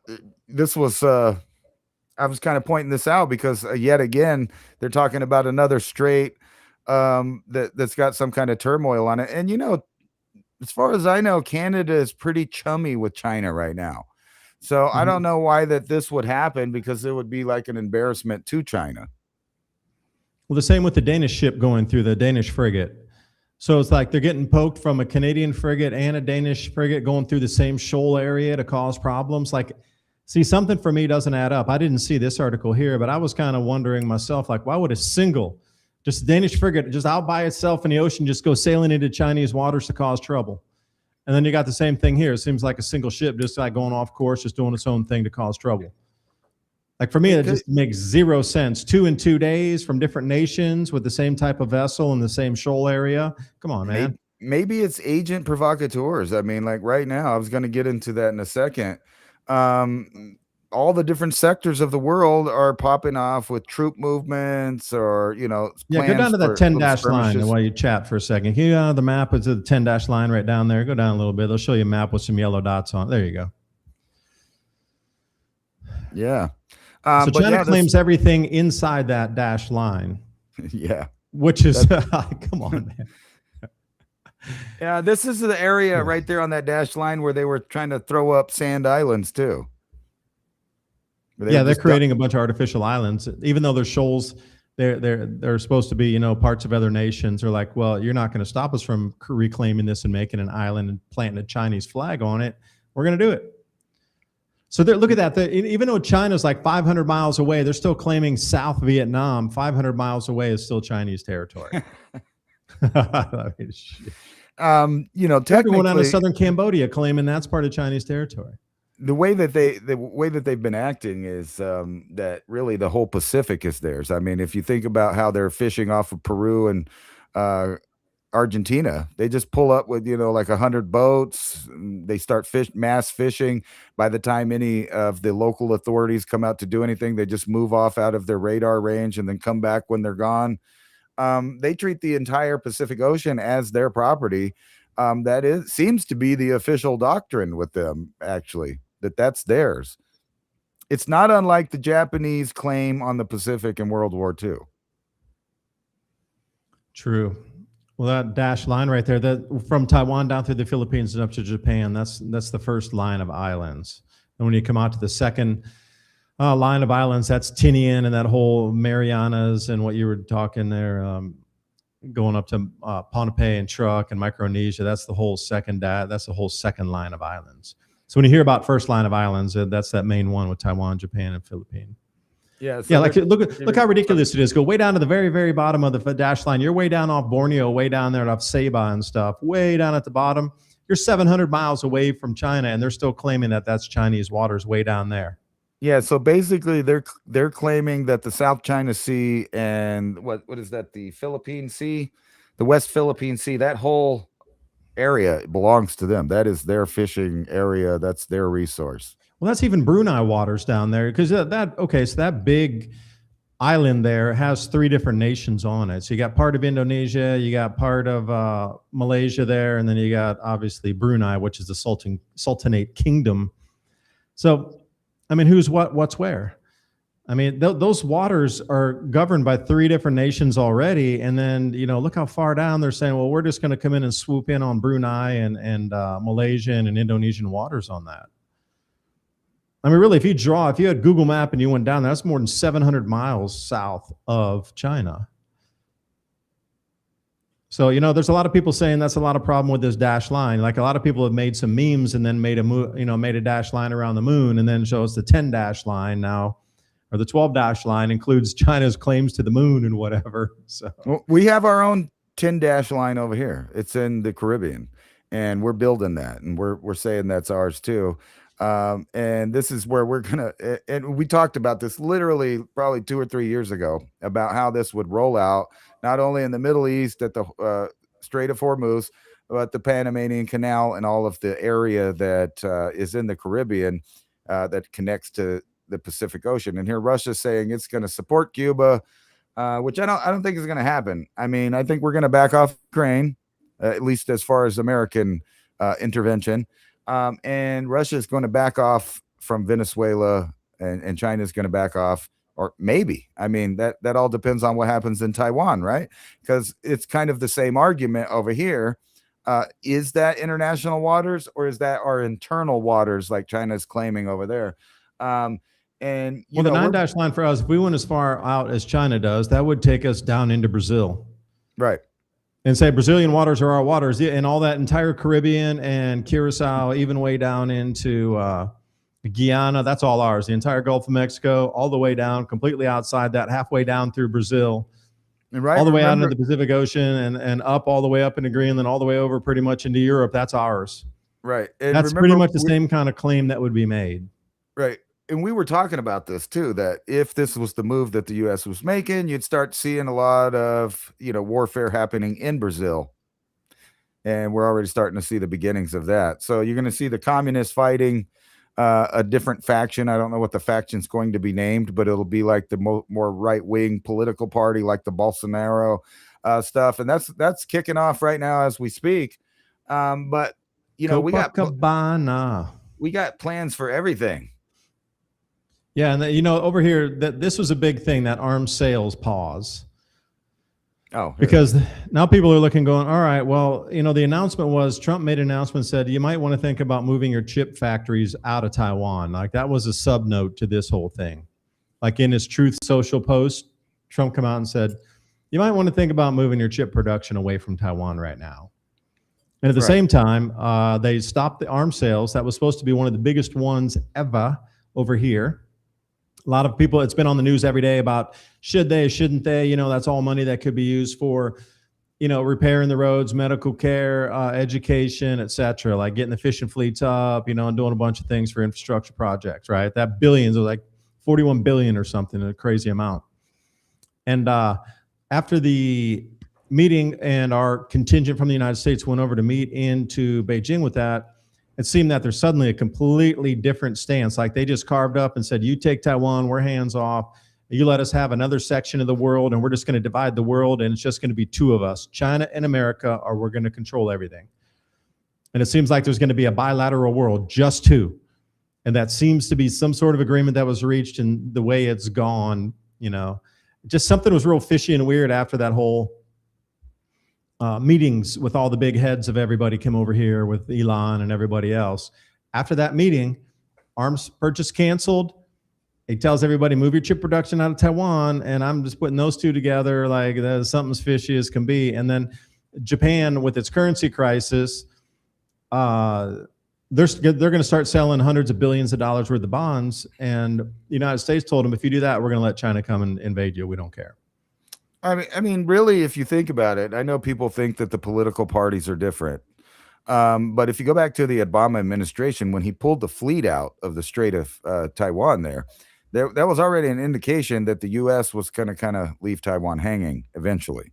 This was I was kind of pointing this out because yet again they're talking about another strait that's got some kind of turmoil on it. And as far as I know, Canada is pretty chummy with China right now. So I don't know why that this would happen, because it would be like an embarrassment to China. Well, the same with the Danish ship going through, the Danish frigate. So it's like they're getting poked from a Canadian frigate and a Danish frigate going through the same shoal area to cause problems. Like, see, something for me doesn't add up. I didn't see this article here, but I was kind of wondering myself, like, why would just a Danish frigate just out by itself in the ocean just go sailing into Chinese waters to cause trouble? And then you got the same thing here. It seems like a single ship just like going off course, just doing its own thing to cause trouble. Like, for me, it just makes zero sense. 2 in 2 days from different nations with the same type of vessel in the same shoal area. Come on, man. Maybe it's agent provocateurs. I mean, like right now, I was going to get into that in a second. All the different sectors of the world are popping off with troop movements or, go down to that 10-dash line while you chat for a second. Can you go down to the map? It's the 10-dash line right down there. Go down a little bit. They'll show you a map with some yellow dots on it. There you go. Yeah. So China claims everything inside that dash line. Yeah. Which is, come on, man. Yeah, this is the area right there on that dash line where they were trying to throw up sand islands too. They're creating a bunch of artificial islands, even though they're shoals. They're supposed to be, parts of other nations. They're like, well, you're not going to stop us from reclaiming this and making an island and planting a Chinese flag on it. We're going to do it. So look at that. Even though China's like 500 miles away, they're still claiming South Vietnam. 500 miles away is still Chinese territory. I mean, shit. Technically, going down to southern Cambodia, claiming that's part of Chinese territory. The way that they've been acting is that really the whole Pacific is theirs. I mean, if you think about how they're fishing off of Peru and Argentina, they just pull up with like 100 boats. They start mass fishing. By the time any of the local authorities come out to do anything, they just move off out of their radar range and then come back when they're gone. They treat the entire Pacific Ocean as their property. Seems to be the official doctrine with them, actually, that's theirs. It's not unlike the Japanese claim on the Pacific in World War II. True. Well, that dash line right there, that from Taiwan down through the Philippines and up to Japan, that's the first line of islands. And when you come out to the second line of islands, that's Tinian and that whole Marianas and what you were talking there, going up to Pohnpei and Truk and Micronesia. That's the whole second line of islands. So when you hear about first line of islands, that's that main one with Taiwan, Japan, and Philippines. Yeah. So Yeah, like look how ridiculous it is. Go way down to the very, very bottom of the dash line. You're way down off Borneo, way down there off Sabah and stuff, way down at the bottom. You're 700 miles away from China, and they're still claiming that that's Chinese waters way down there. Yeah, so basically they're claiming that the South China Sea and what is that, the Philippine Sea, the West Philippine Sea, that whole area belongs to them. That is their fishing area. That's their resource. Well, that's even Brunei waters down there because so that big island there has 3 different nations on it. So you got part of Indonesia, you got part of Malaysia there, and then you got obviously Brunei, which is the Sultanate Kingdom. So, I mean, who's what's where? I mean, those waters are governed by 3 different nations already. And then, look how far down they're saying, well, we're just going to come in and swoop in on Brunei and Malaysian and Indonesian waters on that. I mean, really, if you had Google Map and you went down, that's more than 700 miles south of China. So, there's a lot of people saying that's a lot of problem with this dash line. Like a lot of people have made some memes and then made a dash line around the moon and then show us the 10 dash line now, or the 12 dash line includes China's claims to the moon and whatever. So well, we have our own 10 dash line over here. It's in the Caribbean, and we're building that, and we're saying that's ours too. And this is where we're gonna, and we talked about this literally probably 2 or 3 years ago about how this would roll out, not only in the Middle East at the Strait of Hormuz, but the Panamanian Canal and all of the area that is in the Caribbean that connects to the Pacific Ocean. And here Russia's saying it's going to support Cuba, which I don't think is going to happen. I mean, I think we're going to back off Ukraine, at least as far as American intervention. And Russia is going to back off from Venezuela, and China is going to back off, or maybe. I mean, that all depends on what happens in Taiwan, right? Because it's kind of the same argument over here. Is that international waters, or is that our internal waters like China's claiming over there? And the 9 dash line for us, if we went as far out as China does, that would take us down into Brazil. Right. And say Brazilian waters are our waters, and all that entire Caribbean and Curacao, even way down into Guyana, that's all ours. The entire Gulf of Mexico, all the way down, completely outside that, halfway down through Brazil, and right, all the way out into the Pacific Ocean, and up all the way up into Greenland, all the way over pretty much into Europe. That's ours. Right. And that's pretty much the same kind of claim that would be made. Right. And we were talking about this too, that if this was the move that the U.S. was making, you'd start seeing a lot of, warfare happening in Brazil. And we're already starting to see the beginnings of that. So you're going to see the communists fighting a different faction. I don't know what the faction's going to be named, but it'll be like the more right-wing political party, like the Bolsonaro stuff. And that's kicking off right now as we speak. But, we got plans for everything. Yeah, and over here, this was a big thing, that arms sales pause. Oh, because now people are looking, going, all right, well, the announcement was, Trump made an announcement, said you might want to think about moving your chip factories out of Taiwan. Like that was a sub note to this whole thing. Like in his Truth Social post, Trump came out and said, you might want to think about moving your chip production away from Taiwan right now. And at the same time, they stopped the arms sales. That was supposed to be one of the biggest ones ever over here. A lot of people, it's been on the news every day about should they, shouldn't they? That's all money that could be used for, repairing the roads, medical care, education, et cetera, like getting the fishing fleets up, and doing a bunch of things for infrastructure projects, right? That billions, like 41 billion or something, a crazy amount. And after the meeting and our contingent from the United States went over to meet into Beijing with that, it seemed that there's suddenly a completely different stance. Like they just carved up and said, you take Taiwan, we're hands off. You let us have another section of the world, and we're just going to divide the world, and it's just going to be 2 of us, China and America, or we're going to control everything. And it seems like there's going to be a bilateral world, just 2. And that seems to be some sort of agreement that was reached, and the way it's gone, just something was real fishy and weird after that whole meetings with all the big heads of everybody came over here with Elon and everybody else. After that meeting, arms purchase canceled. He tells everybody, move your chip production out of Taiwan. And I'm just putting those 2 together like something's fishy as can be. And then Japan, with its currency crisis, they're going to start selling hundreds of billions of dollars worth of bonds. And the United States told them, if you do that, we're going to let China come and invade you. We don't care. I mean, really, if you think about it, I know people think that the political parties are different. But if you go back to the Obama administration, when he pulled the fleet out of the Strait of Taiwan that was already an indication that the U.S. was going to kind of leave Taiwan hanging eventually.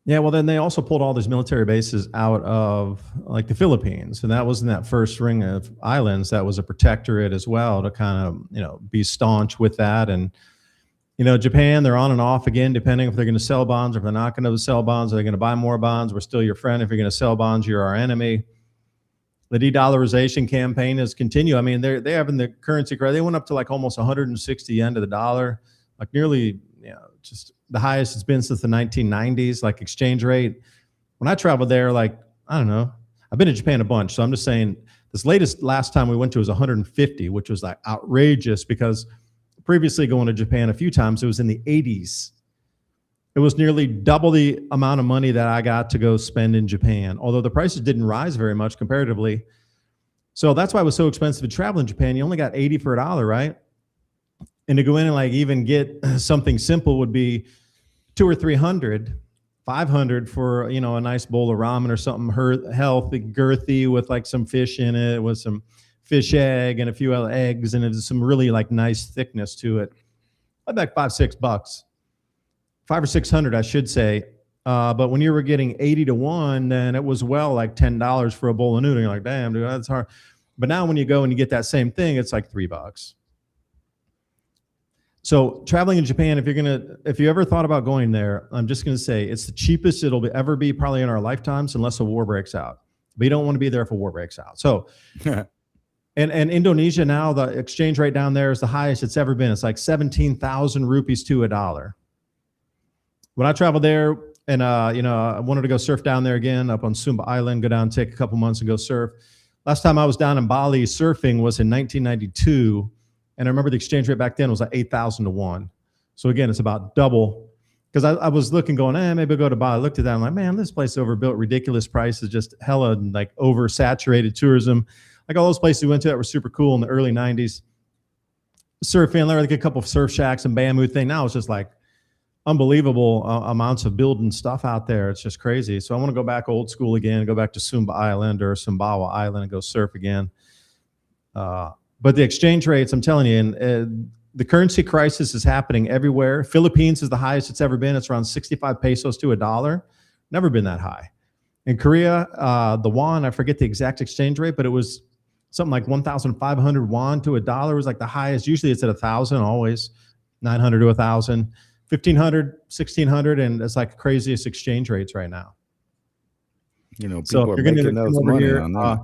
Yeah, well, then they also pulled all these military bases out of like the Philippines, and that was in that first ring of islands. That was a protectorate as well to kind of be staunch with that. And Japan, they're on and off again, depending if they're going to sell bonds or if they're not going to sell bonds. Are they going to buy more bonds? We're still your friend. If you're going to sell bonds, you're our enemy. The de-dollarization campaign is continue. I mean, they have in the currency crisis. They went up to like almost 160 yen to the dollar, like nearly just the highest it's been since the 1990s, like exchange rate. When I traveled there, like, I don't know, I've been to Japan a bunch. So I'm just saying last time we went to was 150, which was like outrageous because previously going to Japan a few times, it was in the 80s. It was nearly double the amount of money that I got to go spend in Japan, although the prices didn't rise very much comparatively. So that's why it was so expensive to travel in Japan. You only got 80 for a dollar, right? And to go in and like even get something simple would be 200 or 300, 500 for a nice bowl of ramen or something healthy, girthy with like some fish in it, with some fish egg and a few other eggs, and it's some really like nice thickness to it. I'd like $5-6, $500 or $600, I should say. But when you were getting 80 to 1, then it was like $10 for a bowl of noodle. You're like, damn, dude, that's hard. But now when you go and you get that same thing, it's like $3. So traveling in Japan, if you ever thought about going there, I'm just going to say it's the cheapest it'll ever be probably in our lifetimes, unless a war breaks out. But you don't want to be there if a war breaks out. So, and Indonesia now, the exchange rate down there is the highest it's ever been. It's like 17,000 rupees to a dollar. When I traveled there, and I wanted to go surf down there again up on Sumba Island, go down, take a couple months and go surf. Last time I was down in Bali surfing was in 1992. And I remember the exchange rate back then was like 8,000 to 1. So again, it's about double. Because I was looking, going, maybe I'll go to Bali. I looked at that, I'm like, man, this place is overbuilt, ridiculous prices, just hella like oversaturated tourism. Like all those places we went to that were super cool in the early 90s. Surfing, there were like a couple of surf shacks and bamboo thing. Now it's just like unbelievable amounts of building stuff out there. It's just crazy. So I want to go back old school again, go back to Sumba Island or Sumbawa Island and go surf again. But the exchange rates, I'm telling you, and the currency crisis is happening everywhere. Philippines is the highest it's ever been. It's around 65 pesos to a dollar. Never been that high. In Korea, the won, I forget the exact exchange rate, but it was something like 1,500 won to a dollar was like the highest. Usually it's at 1,000, always 900 to 1,000, 1,500, 1,600, and it's like the craziest exchange rates right now. People so are making those money on that.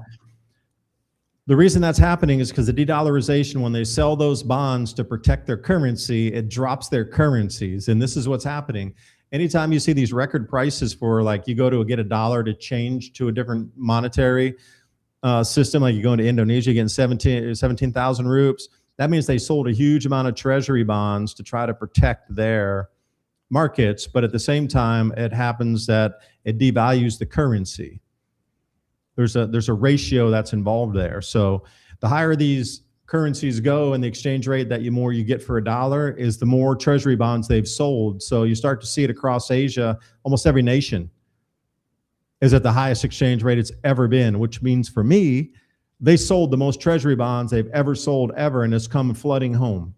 The reason that's happening is because the de-dollarization, when they sell those bonds to protect their currency, it drops their currencies. And this is what's happening. Anytime you see these record prices for like you go to get a dollar to change to a different monetary system, like you go into Indonesia, getting 17,000 rupees, that means they sold a huge amount of treasury bonds to try to protect their markets. But at the same time, it happens that it devalues the currency. There's a ratio that's involved there. So the higher these currencies go and the exchange rate that more you get for a dollar is the more treasury bonds they've sold. So you start to see it across Asia. Almost every nation is at the highest exchange rate it's ever been, which means for me, they sold the most treasury bonds they've ever sold ever, and it's come flooding home.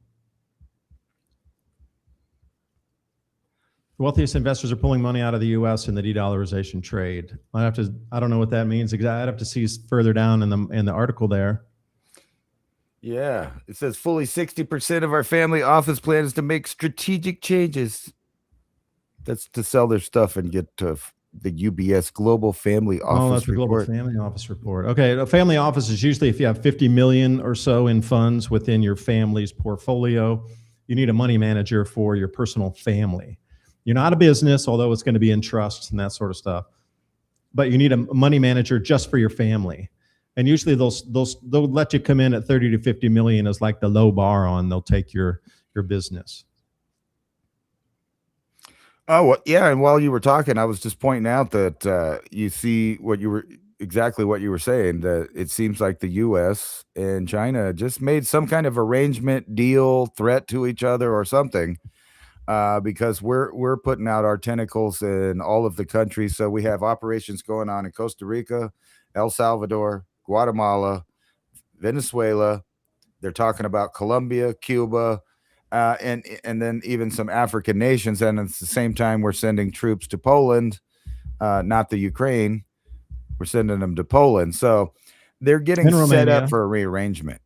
The wealthiest investors are pulling money out of the U.S. in the de-dollarization trade. I don't know what that means. I'd have to see further down in the article there. Yeah, it says fully 60% of our family office plan is to make strategic changes. That's to sell their stuff and get to the UBS Global Family Office Oh, that's the Report. Global Family Office Report. Okay, a family office is usually if you have 50 million or so in funds within your family's portfolio, you need a money manager for your personal family. You're not a business, although it's going to be in trusts and that sort of stuff. But you need a money manager just for your family. And usually they'll let you come in at 30 to 50 million as like the low bar on. They'll take your business. Oh, well, yeah. And while you were talking, I was just pointing out that you see what you were exactly what you were saying, that it seems like the US and China just made some kind of arrangement, deal, threat to each other or something, because we're putting out our tentacles in all of the countries. So we have operations going on in Costa Rica, El Salvador, Guatemala, Venezuela. They're talking about Colombia, Cuba, and then even some African nations. And at the same time, we're sending troops to Poland, not the Ukraine. We're sending them to Poland. So they're getting In set up Romania. for a rearrangement.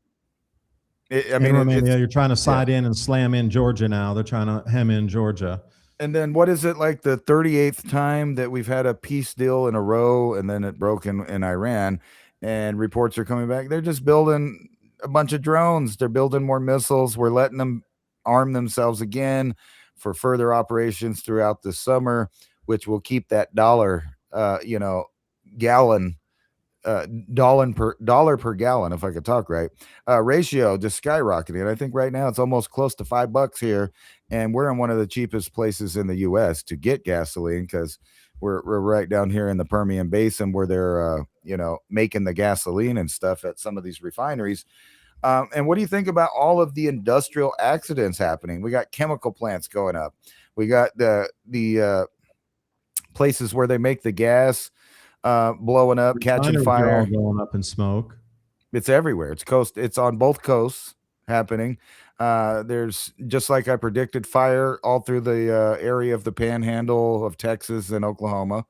I In mean, Romania, it's you're trying to side in and slam in Georgia now. They're trying to hem in Georgia. and then what is it, like the 38th time that we've had a peace deal in a row, and then it broke in Iran, and reports are coming back. They're just building a bunch of drones. They're building more missiles. We're letting them arm themselves again for further operations throughout the summer, which will keep that gallon dollar per gallon, if I could talk right, ratio just skyrocketing. I think right now it's almost close to $5 here, and we're in one of the cheapest places in the U.S. to get gasoline, because we're right down here in the Permian Basin, where they're making the gasoline and stuff at some of these refineries. And what do you think about all of the industrial accidents happening? We got chemical plants going up. We got the places where they make the gas blowing up, catching Refineries are all fire. going up in smoke. It's everywhere. It's on both coasts happening. There's, just like I predicted, fire all through the area of the panhandle of Texas and Oklahoma.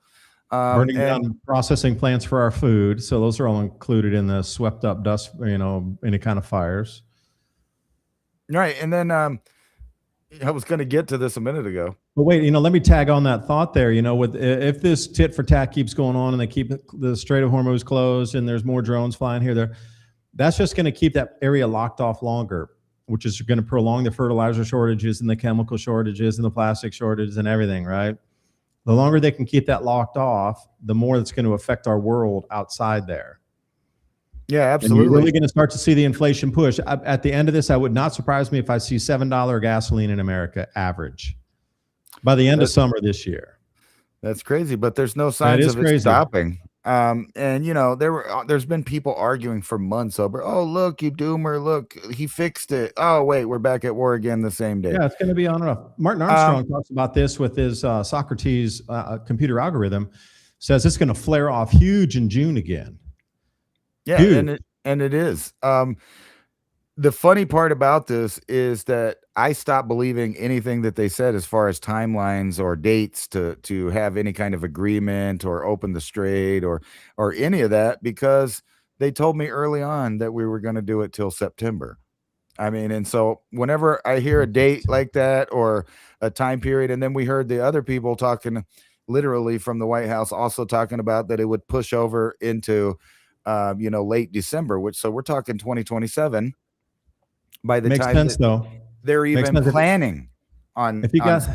Burning And down processing plants for our food. So those are all included in the swept up dust, any kind of fires. right. And then I was going to get to this a minute ago. But wait, let me tag on that thought there. With if this tit for tat keeps going on and they keep the Strait of Hormuz closed and there's more drones flying here, there, that's just going to keep that area locked off longer, which is going to prolong the fertilizer shortages and the chemical shortages and the plastic shortages and everything, right? The longer they can keep that locked off, the more it's going to affect our world outside there. Yeah, And absolutely. you're really going to start to see the inflation push. At the end of this, I would not surprise me if I see $7 gasoline in America average by the end of summer this year. That's crazy, but there's no signs of it crazy. stopping. And there's been people arguing for months over, oh, look, you doomer, look, he fixed it. Oh, wait, we're back at war again the same day. Yeah, it's going to be on and off. Martin Armstrong talks about this with his Socrates computer algorithm. Says it's going to flare off huge in June again. Yeah, huge. and it is. The funny part about this is that I stopped believing anything that they said as far as timelines or dates to have any kind of agreement or open the strait or any of that, because they told me early on that we were going to do it till September. I mean, and so whenever I hear a date like that or a time period, and then we heard the other people talking literally from the White House also talking about that it would push over into late December, so we're talking 2027 by the Makes time sense, though. they're even planning on. If you got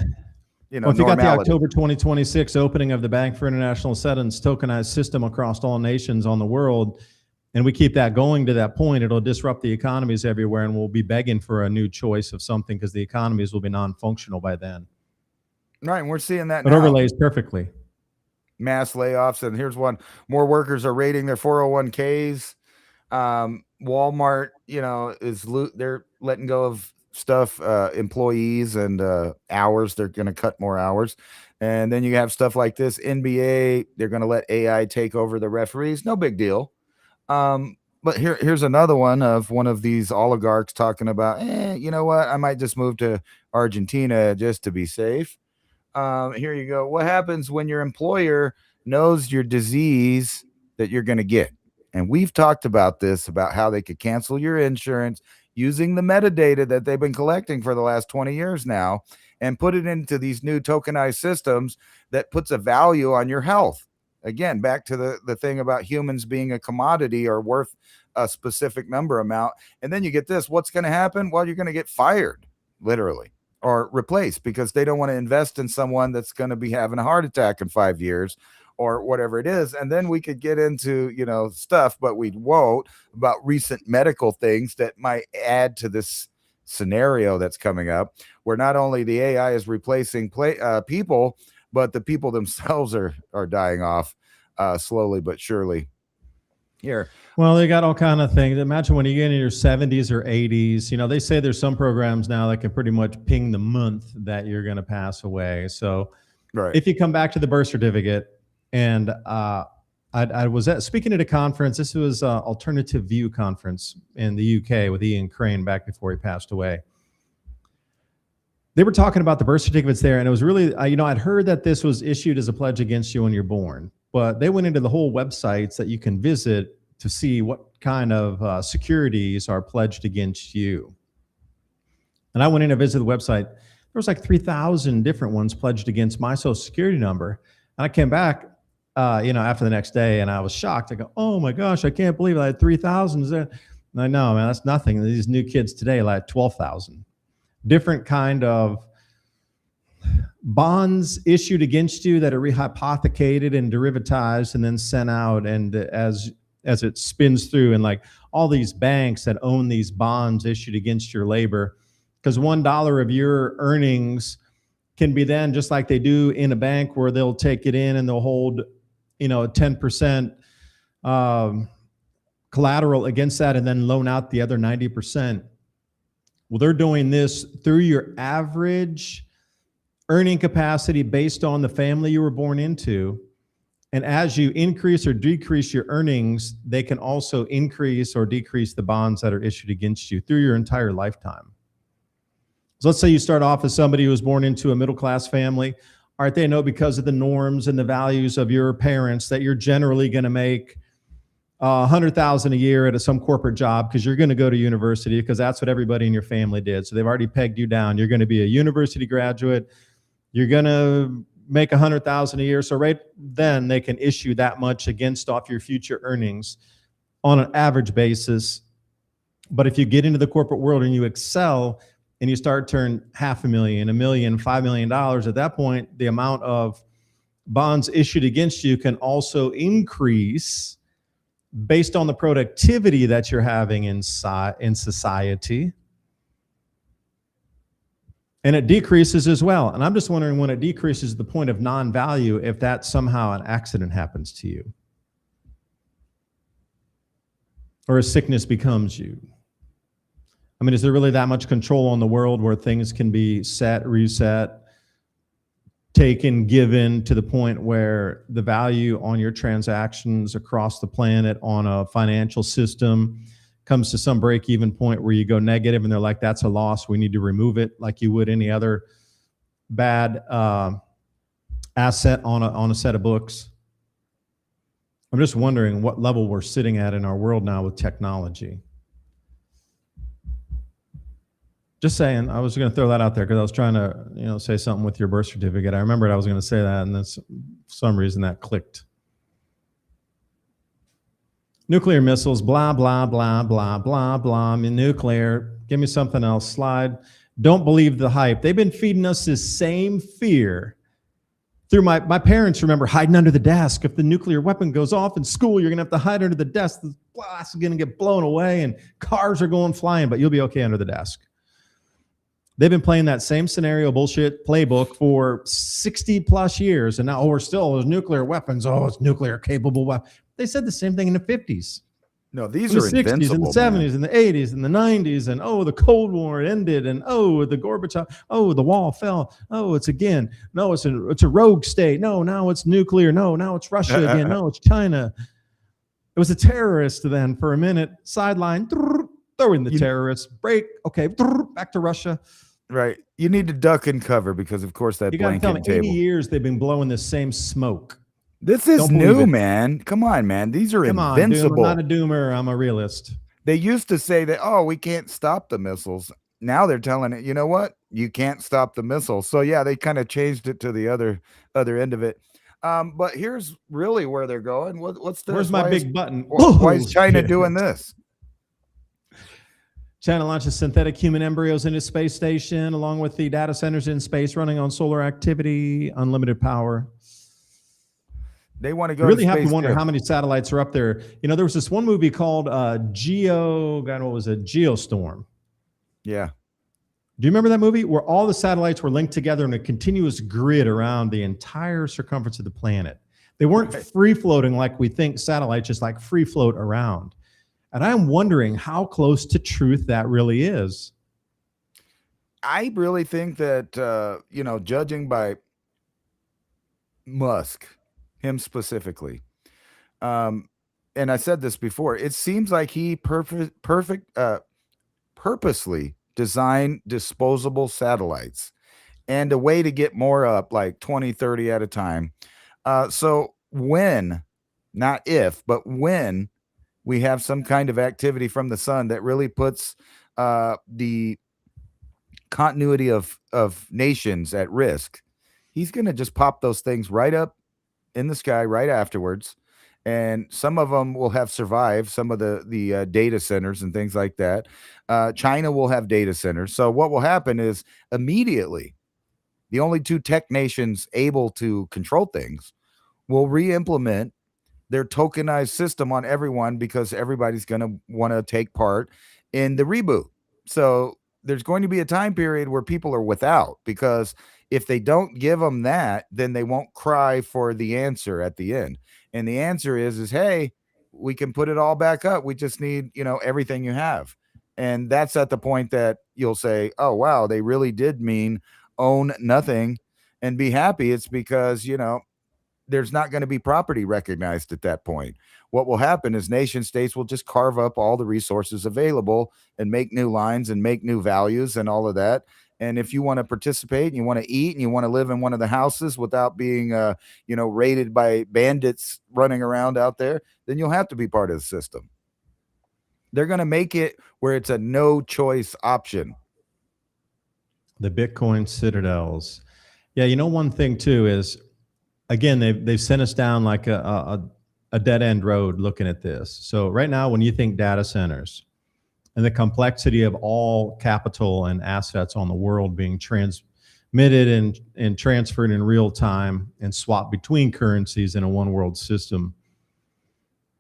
the October 2026 opening of the Bank for International Settlements tokenized system across all nations on the world, and we keep that going to that point, it'll disrupt the economies everywhere, and we'll be begging for a new choice of something because the economies will be non-functional by then. Right, and we're seeing that now. It overlays perfectly. Mass layoffs, and here's one: more workers are raiding their 401ks. Walmart, they're letting go of stuff, employees and hours. They're going to cut more hours. And then you have stuff like this NBA, they're going to let AI take over the referees. No big deal. But here's another one of these oligarchs talking about, you know what, I might just move to Argentina just to be safe. Here you go. What happens when your employer knows your disease that you're going to get? And we've talked about this, about how they could cancel your insurance using the metadata that they've been collecting for the last 20 years now and put it into these new tokenized systems that puts a value on your health. Again, back to the thing about humans being a commodity or worth a specific number amount. And then you get this. What's going to happen? Well, you're going to get fired, literally, or replaced, because they don't want to invest in someone that's going to be having a heart attack in 5 years or whatever it is. And then we could get into, stuff, but we won't, about recent medical things that might add to this scenario that's coming up, where not only the AI is replacing people, but the people themselves are dying off slowly but surely. Here, Well, they got all kind of things. Imagine when you get in your 70s or 80s, they say there's some programs now that can pretty much ping the month that you're going to pass away. So right. if you come back to the birth certificate, and I was speaking at a conference. This was Alternative View conference in the UK with Ian Crane back before he passed away. They were talking about the birth certificates there, and it was really, I'd heard that this was issued as a pledge against you when you're born, but they went into the whole websites that you can visit to see what kind of securities are pledged against you. And I went in to visit the website. There was like 3,000 different ones pledged against my social security number. And I came back, after the next day, and I was shocked. I go, oh my gosh, I can't believe I had 3,000. And I know, man, that's nothing. These new kids today like 12,000. Different kind of bonds issued against you that are rehypothecated and derivatized and then sent out. And as it spins through, and like all these banks that own these bonds issued against your labor, because $1 of your earnings can be then, just like they do in a bank, where they'll take it in and they'll hold, 10% collateral against that and then loan out the other 90%. Well, they're doing this through your average earning capacity based on the family you were born into. And as you increase or decrease your earnings, they can also increase or decrease the bonds that are issued against you through your entire lifetime. So let's say you start off as somebody who was born into a middle-class family. All right, they know because of the norms and the values of your parents that you're generally going to make $100,000 a year at some corporate job, because you're going to go to university, because that's what everybody in your family did. So they've already pegged you down. You're going to be a university graduate. You're going to make $100,000 a year. So right then they can issue that much against off your future earnings on an average basis. But if you get into the corporate world and you excel and you start to earn $500,000, $1 million, $5 million, at that point, the amount of bonds issued against you can also increase based on the productivity that you're having in society. And it decreases as well. And I'm just wondering, when it decreases the point of non-value, if that somehow an accident happens to you, or a sickness becomes you. I mean, is there really that much control on the world where things can be set, reset, taken, given, to the point where the value on your transactions across the planet on a financial system comes to some break-even point where you go negative and they're like, that's a loss, we need to remove it, like you would any other bad asset on a set of books? I'm just wondering what level we're sitting at in our world now with technology. Just saying, I was going to throw that out there because I was trying to, say something with your birth certificate. I remembered I was going to say that, and that's, for some reason that clicked. Nuclear missiles, blah, blah, blah, blah, blah, blah. I mean, nuclear, give me something else. Slide. Don't believe the hype. They've been feeding us this same fear through my parents. Remember hiding under the desk. If the nuclear weapon goes off in school, you're going to have to hide under the desk. The glass is going to get blown away and cars are going flying, but you'll be okay under the desk. They've been playing that same scenario bullshit playbook for 60 plus years. And now, we're still, there's nuclear weapons. Oh, it's nuclear capable weapon. They said the same thing in the 50s. No, these in are the 60s, invincible, in the 70s, in the 80s, in the 90s. And the Cold War ended. And the Gorbachev, the wall fell. It's again. No, it's a rogue state. No, now it's nuclear. No, now it's Russia again. No, it's China. It was a terrorist then for a minute. Sideline, throw in the terrorists. Break. Okay, back to Russia. Right. You need to duck and cover because, of course, that blanket table. 80 years they've been blowing the same smoke. This is new, man. Come on, man. These are invincible. I'm not a doomer. I'm a realist. They used to say that, we can't stop the missiles. Now they're telling it, you know what? You can't stop the missiles. So, yeah, they kind of changed it to the other end of it. But here's really where they're going. What's this? Where's my big button? Why is China doing this? China launches synthetic human embryos into space station, along with the data centers in space running on solar activity, unlimited power. They want to go. You really have to wonder how many satellites are up there. There was this one movie called Geostorm. Yeah. Do you remember that movie where all the satellites were linked together in a continuous grid around the entire circumference of the planet? They weren't free floating like we think satellites just like free float around. And I'm wondering how close to truth that really is. I really think that, judging by Musk, him specifically, um, and I said this before, it seems like he purposely designed disposable satellites and a way to get more up, like 20, 30 at a time. So when, not if, but when we have some kind of activity from the sun that really puts the continuity of nations at risk, he's going to just pop those things right up in the sky right afterwards. And some of them will have survived some of the data centers and things like that. China will have data centers. So what will happen is immediately the only two tech nations able to control things will re-implement their tokenized system on everyone because everybody's going to want to take part in the reboot. So there's going to be a time period where people are without, because if they don't give them that, then they won't cry for the answer at the end. And the answer is, hey, we can put it all back up. We just need, everything you have. And that's at the point that you'll say, oh, wow, they really did mean own nothing and be happy. It's because, there's not going to be property recognized at that point. What will happen is nation states will just carve up all the resources available and make new lines and make new values and all of that. And if you want to participate and you want to eat and you want to live in one of the houses without being, raided by bandits running around out there, then you'll have to be part of the system. They're going to make it where it's a no choice option. The Bitcoin citadels. Yeah, one thing too is, again, they've sent us down like a dead end road looking at this. So right now, when you think data centers and the complexity of all capital and assets on the world being transmitted and transferred in real time and swapped between currencies in a one world system,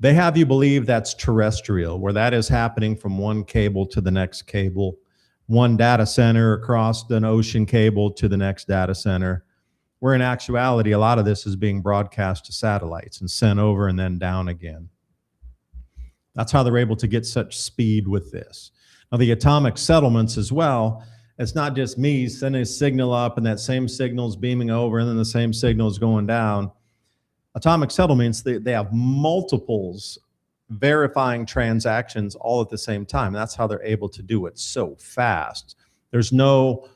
they have you believe that's terrestrial, where that is happening from one cable to the next cable, one data center across an ocean cable to the next data center. Where in actuality, a lot of this is being broadcast to satellites and sent over and then down again. That's how they're able to get such speed with this. Now, the atomic settlements as well, it's not just me sending a signal up and that same signal is beaming over and then the same signal is going down. Atomic settlements, they have multiples verifying transactions all at the same time. That's how they're able to do it so fast. There's no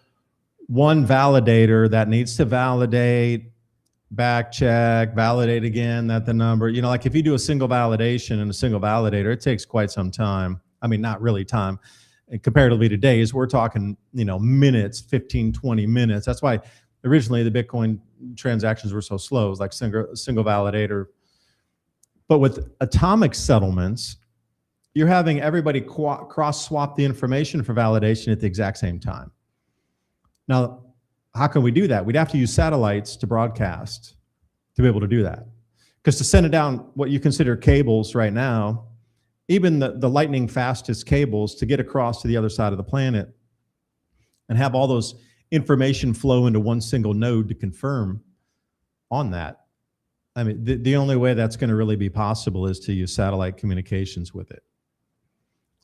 one validator that needs to validate, back check, validate again that the number, like if you do a single validation and a single validator, it takes quite some time. I mean, not really time. And comparatively to days, we're talking, minutes, 15, 20 minutes. That's why originally the Bitcoin transactions were so slow. It was like single validator. But with atomic settlements, you're having everybody cross swap the information for validation at the exact same time. Now, how can we do that? We'd have to use satellites to broadcast to be able to do that. Because to send it down what you consider cables right now, even the lightning fastest cables to get across to the other side of the planet and have all those information flow into one single node to confirm on that. I mean, the only way that's going to really be possible is to use satellite communications with it.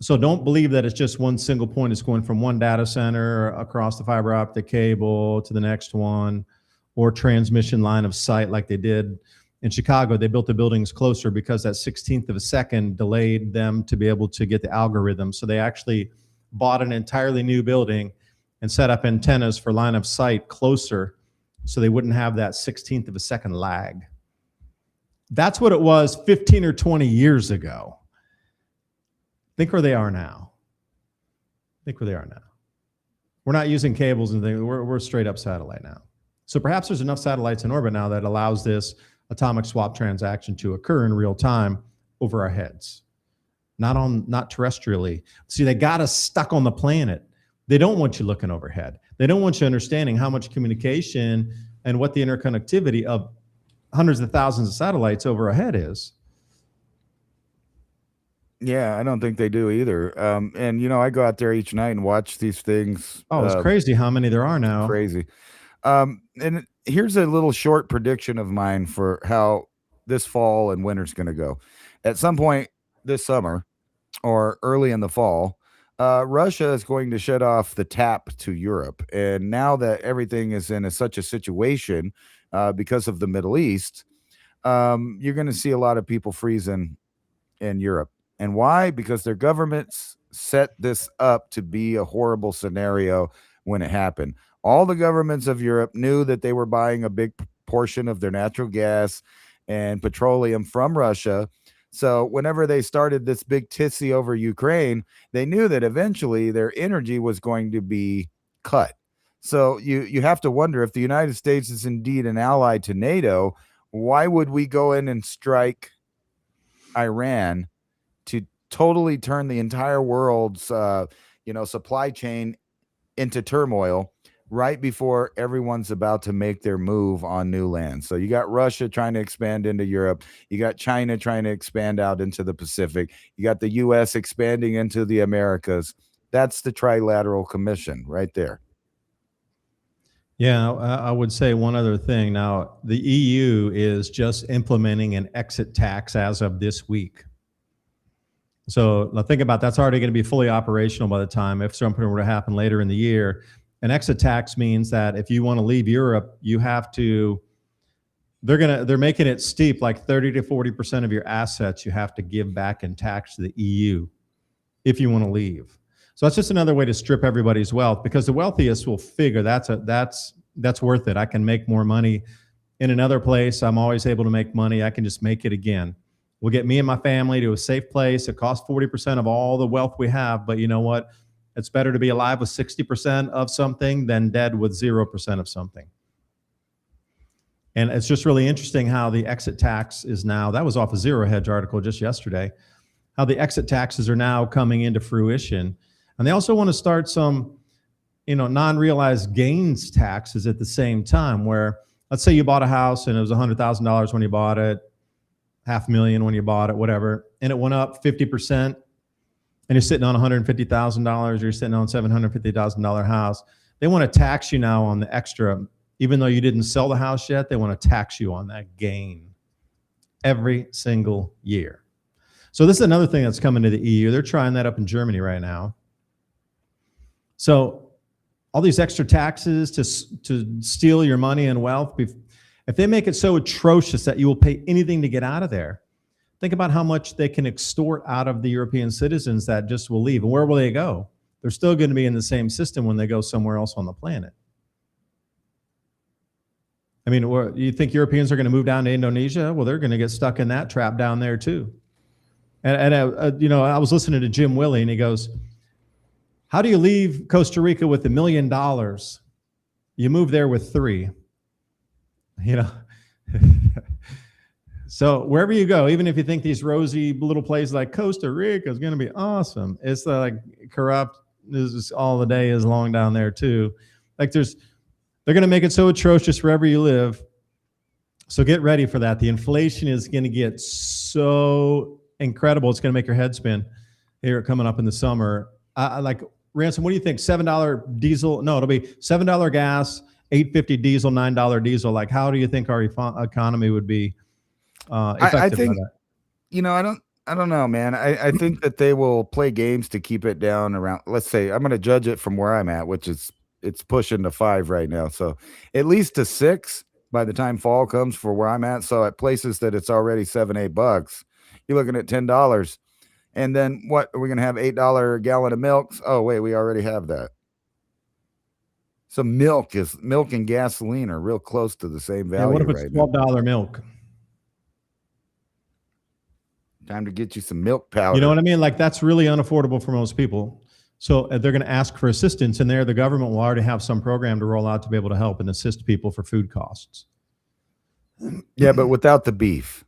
So don't believe that it's just one single point. It's going from one data center across the fiber optic cable to the next one, or transmission line of sight like they did in Chicago. They built the buildings closer because that 16th of a second delayed them to be able to get the algorithm. So they actually bought an entirely new building and set up antennas for line of sight closer so they wouldn't have that 16th of a second lag. That's what it was 15 or 20 years ago. Think where they are now. Think where they are now. We're not using cables and things. We're straight up satellite now. So perhaps there's enough satellites in orbit now that allows this atomic swap transaction to occur in real time over our heads, not terrestrially. See, they got us stuck on the planet. They don't want you looking overhead. They don't want you understanding how much communication and what the interconnectivity of hundreds of thousands of satellites over our head is. Yeah, I don't think they do either. And I go out there each night and watch these things. Oh, it's crazy how many there are now. Crazy. And here's a little short prediction of mine for how this fall and winter's going to go. At some point this summer or early in the fall, Russia is going to shut off the tap to Europe. And now that everything is in such a situation because of the Middle East, you're going to see a lot of people freezing in Europe. And why? Because their governments set this up to be a horrible scenario when it happened. All the governments of Europe knew that they were buying a big portion of their natural gas and petroleum from Russia. So whenever they started this big tizzy over Ukraine, they knew that eventually their energy was going to be cut. So you have to wonder, if the United States is indeed an ally to NATO, why would we go in and strike Iran to totally turn the entire world's supply chain into turmoil right before everyone's about to make their move on new land? So you got Russia trying to expand into Europe, you got China trying to expand out into the Pacific, you got the US expanding into the Americas. That's the Trilateral Commission right there. Yeah, I would say one other thing. Now, the EU is just implementing an exit tax as of this week. So now think about, that's already going to be fully operational by the time, if something were to happen later in the year. An exit tax means that if you want to leave Europe, you have to, they're making it steep, like 30 to 40% of your assets you have to give back in tax to the EU if you want to leave. So that's just another way to strip everybody's wealth, because the wealthiest will figure that's worth it. I can make more money in another place. I'm always able to make money. I can just make it again. We'll get me and my family to a safe place. It costs 40% of all the wealth we have, but you know what? It's better to be alive with 60% of something than dead with 0% of something. And it's just really interesting how the exit tax is now, that was off a Zero Hedge article just yesterday, how the exit taxes are now coming into fruition. And they also want to start some, non-realized gains taxes at the same time, where let's say you bought a house and it was $100,000 when you bought it, $500,000 when you bought it, whatever, and it went up 50%, and you're sitting on $150,000, you're sitting on $750,000 house. They want to tax you now on the extra, even though you didn't sell the house yet. They want to tax you on that gain every single year. So this is another thing that's coming to the EU. They're trying that up in Germany right now. So all these extra taxes to steal your money and wealth, if they make it so atrocious that you will pay anything to get out of there, think about how much they can extort out of the European citizens that just will leave. And where will they go? They're still going to be in the same system when they go somewhere else on the planet. I mean, you think Europeans are going to move down to Indonesia? Well, they're going to get stuck in that trap down there too. And I was listening to Jim Willie, and he goes, how do you leave Costa Rica with $1 million? You move there with $3 million. So wherever you go, even if you think these rosy little places like Costa Rica is going to be awesome, it's like corrupt. This is all the day is long down there too. Like they're going to make it so atrocious wherever you live. So get ready for that. The inflation is going to get so incredible. It's going to make your head spin here coming up in the summer. Like Ransom, what do you think? $7 diesel? No, it'll be $7 gas, $8.50 diesel, $9 diesel. Like, how do you think our economy would be affected I think, by that? I don't know, man. I think that they will play games to keep it down around, let's say, I'm going to judge it from where I'm at, which is it's pushing to 5 right now. So at least to 6 by the time fall comes for where I'm at. So at places that it's already $7-8, you're looking at $10. And then what are we going to have? $8 a gallon of milk? Oh, wait, we already have that. So milk and gasoline are real close to the same value. What if it's right $12 now. milk? Time to get you some milk powder. You know what I mean? Like that's really unaffordable for most people. So they're going to ask for assistance, and there the government will already have some program to roll out to be able to help and assist people for food costs. Yeah, but without the beef.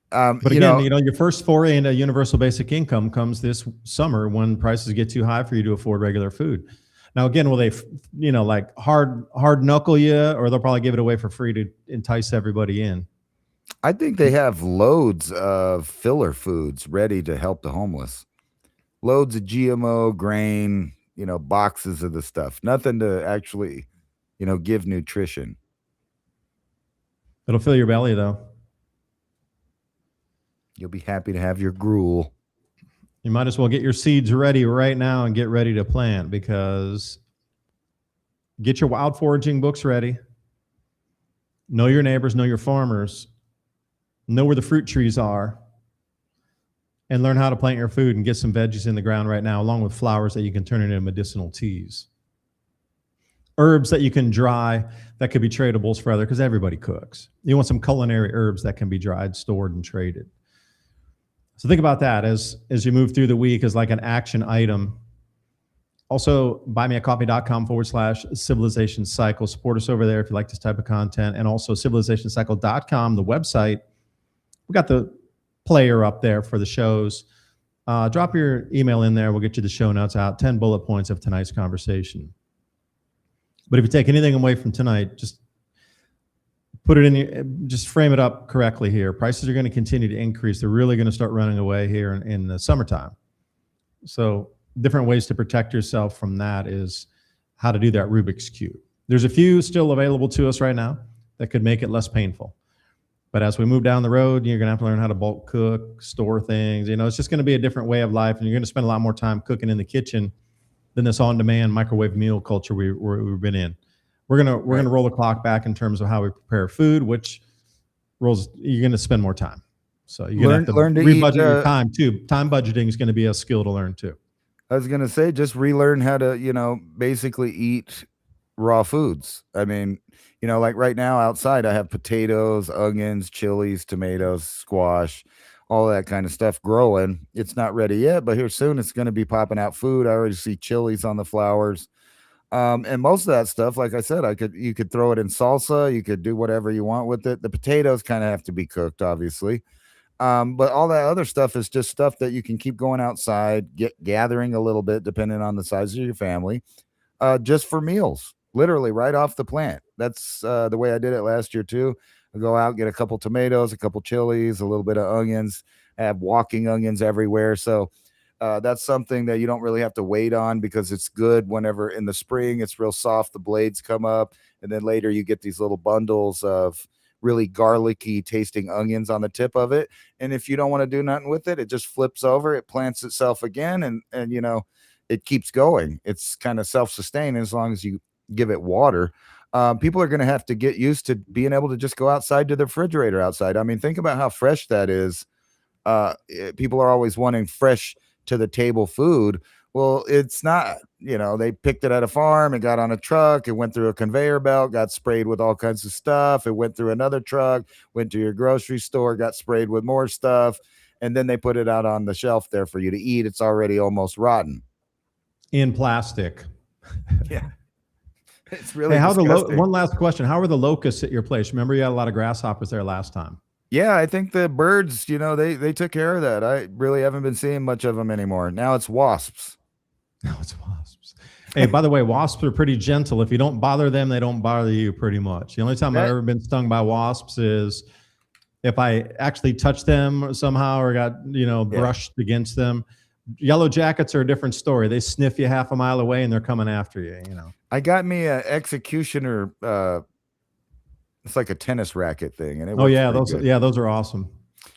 But again, your first foray into universal basic income comes this summer when prices get too high for you to afford regular food. Now, again, will they, like hard knuckle you, or they'll probably give it away for free to entice everybody in? I think they have loads of filler foods ready to help the homeless. Loads of GMO grain, boxes of the stuff. Nothing to actually, give nutrition. It'll fill your belly though. You'll be happy to have your gruel. You might as well get your seeds ready right now and get ready to plant, because get your wild foraging books ready. Know your neighbors, know your farmers, know where the fruit trees are, and learn how to plant your food and get some veggies in the ground right now, along with flowers that you can turn into medicinal teas. Herbs that you can dry that could be tradables for other, because everybody cooks. You want some culinary herbs that can be dried, stored, and traded. So think about that as you move through the week as like an action item. Also, buymeacoffee.com/civilization cycle. Support us over there if you like this type of content. And also civilizationcycle.com, the website. We got the player up there for the shows. Drop your email in there. We'll get you the show notes out. 10 bullet points of tonight's conversation. But if you take anything away from tonight, just put it in, just frame it up correctly here. Prices are going to continue to increase. They're really going to start running away here in the summertime. So different ways to protect yourself from that is how to do that Rubik's Cube. There's a few still available to us right now that could make it less painful. But as we move down the road, you're going to have to learn how to bulk cook, store things. It's just going to be a different way of life, and you're going to spend a lot more time cooking in the kitchen than this on-demand microwave meal culture we've been in. We're gonna roll the clock back in terms of how we prepare food, which you're going to spend more time. So you're going to have to rebudget your time too. Time budgeting is going to be a skill to learn too. I was going to say, just relearn how to, basically eat raw foods. I mean, like right now outside, I have potatoes, onions, chilies, tomatoes, squash, all that kind of stuff growing. It's not ready yet, but here soon it's going to be popping out food. I already see chilies on the flowers. And most of that stuff, like I said, you could throw it in salsa. You could do whatever you want with it. The potatoes kind of have to be cooked, obviously. But all that other stuff is just stuff that you can keep going outside, gathering a little bit, depending on the size of your family, just for meals, literally right off the plant. That's the way I did it last year too. I go out, get a couple tomatoes, a couple chilies, a little bit of onions. I have walking onions everywhere. So that's something that you don't really have to wait on, because it's good whenever in the spring, it's real soft. The blades come up, and then later you get these little bundles of really garlicky tasting onions on the tip of it. And if you don't want to do nothing with it, it just flips over, it plants itself again. And it keeps going. It's kind of self-sustaining as long as you give it water. People are going to have to get used to being able to just go outside to the refrigerator outside. I mean, think about how fresh that is. People are always wanting fresh to the table food. Well, it's not, they picked it at a farm, it got on a truck, it went through a conveyor belt, got sprayed with all kinds of stuff. It went through another truck, went to your grocery store, got sprayed with more stuff. And then they put it out on the shelf there for you to eat. It's already almost rotten. In plastic. Yeah. It's really one last question. How are the locusts at your place? Remember you had a lot of grasshoppers there last time. Yeah, I think the birds, they took care of that. I really haven't been seeing much of them anymore. Now it's wasps. Now it's wasps. Hey, by the way, wasps are pretty gentle. If you don't bother them, they don't bother you pretty much. The only time I've ever been stung by wasps is if I actually touched them somehow or got, brushed against them. Yellow jackets are a different story. They sniff you half a mile away and they're coming after you, I got me an executioner, it's like a tennis racket thing. And those are awesome.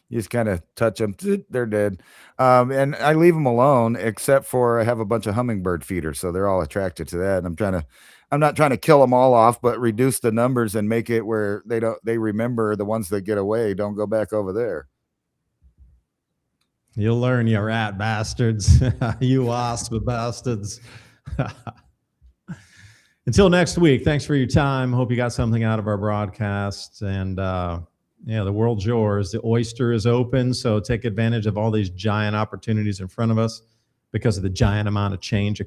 You just kind of touch them, they're dead. And I leave them alone, except for I have a bunch of hummingbird feeders, so they're all attracted to that. And I'm not trying to kill them all off, but reduce the numbers and make it where they remember the ones that get away don't go back over there. You'll learn, you rat bastards. You wasp bastards. Until next week, thanks for your time. Hope you got something out of our broadcast. And the world's yours. The oyster is open, so take advantage of all these giant opportunities in front of us because of the giant amount of change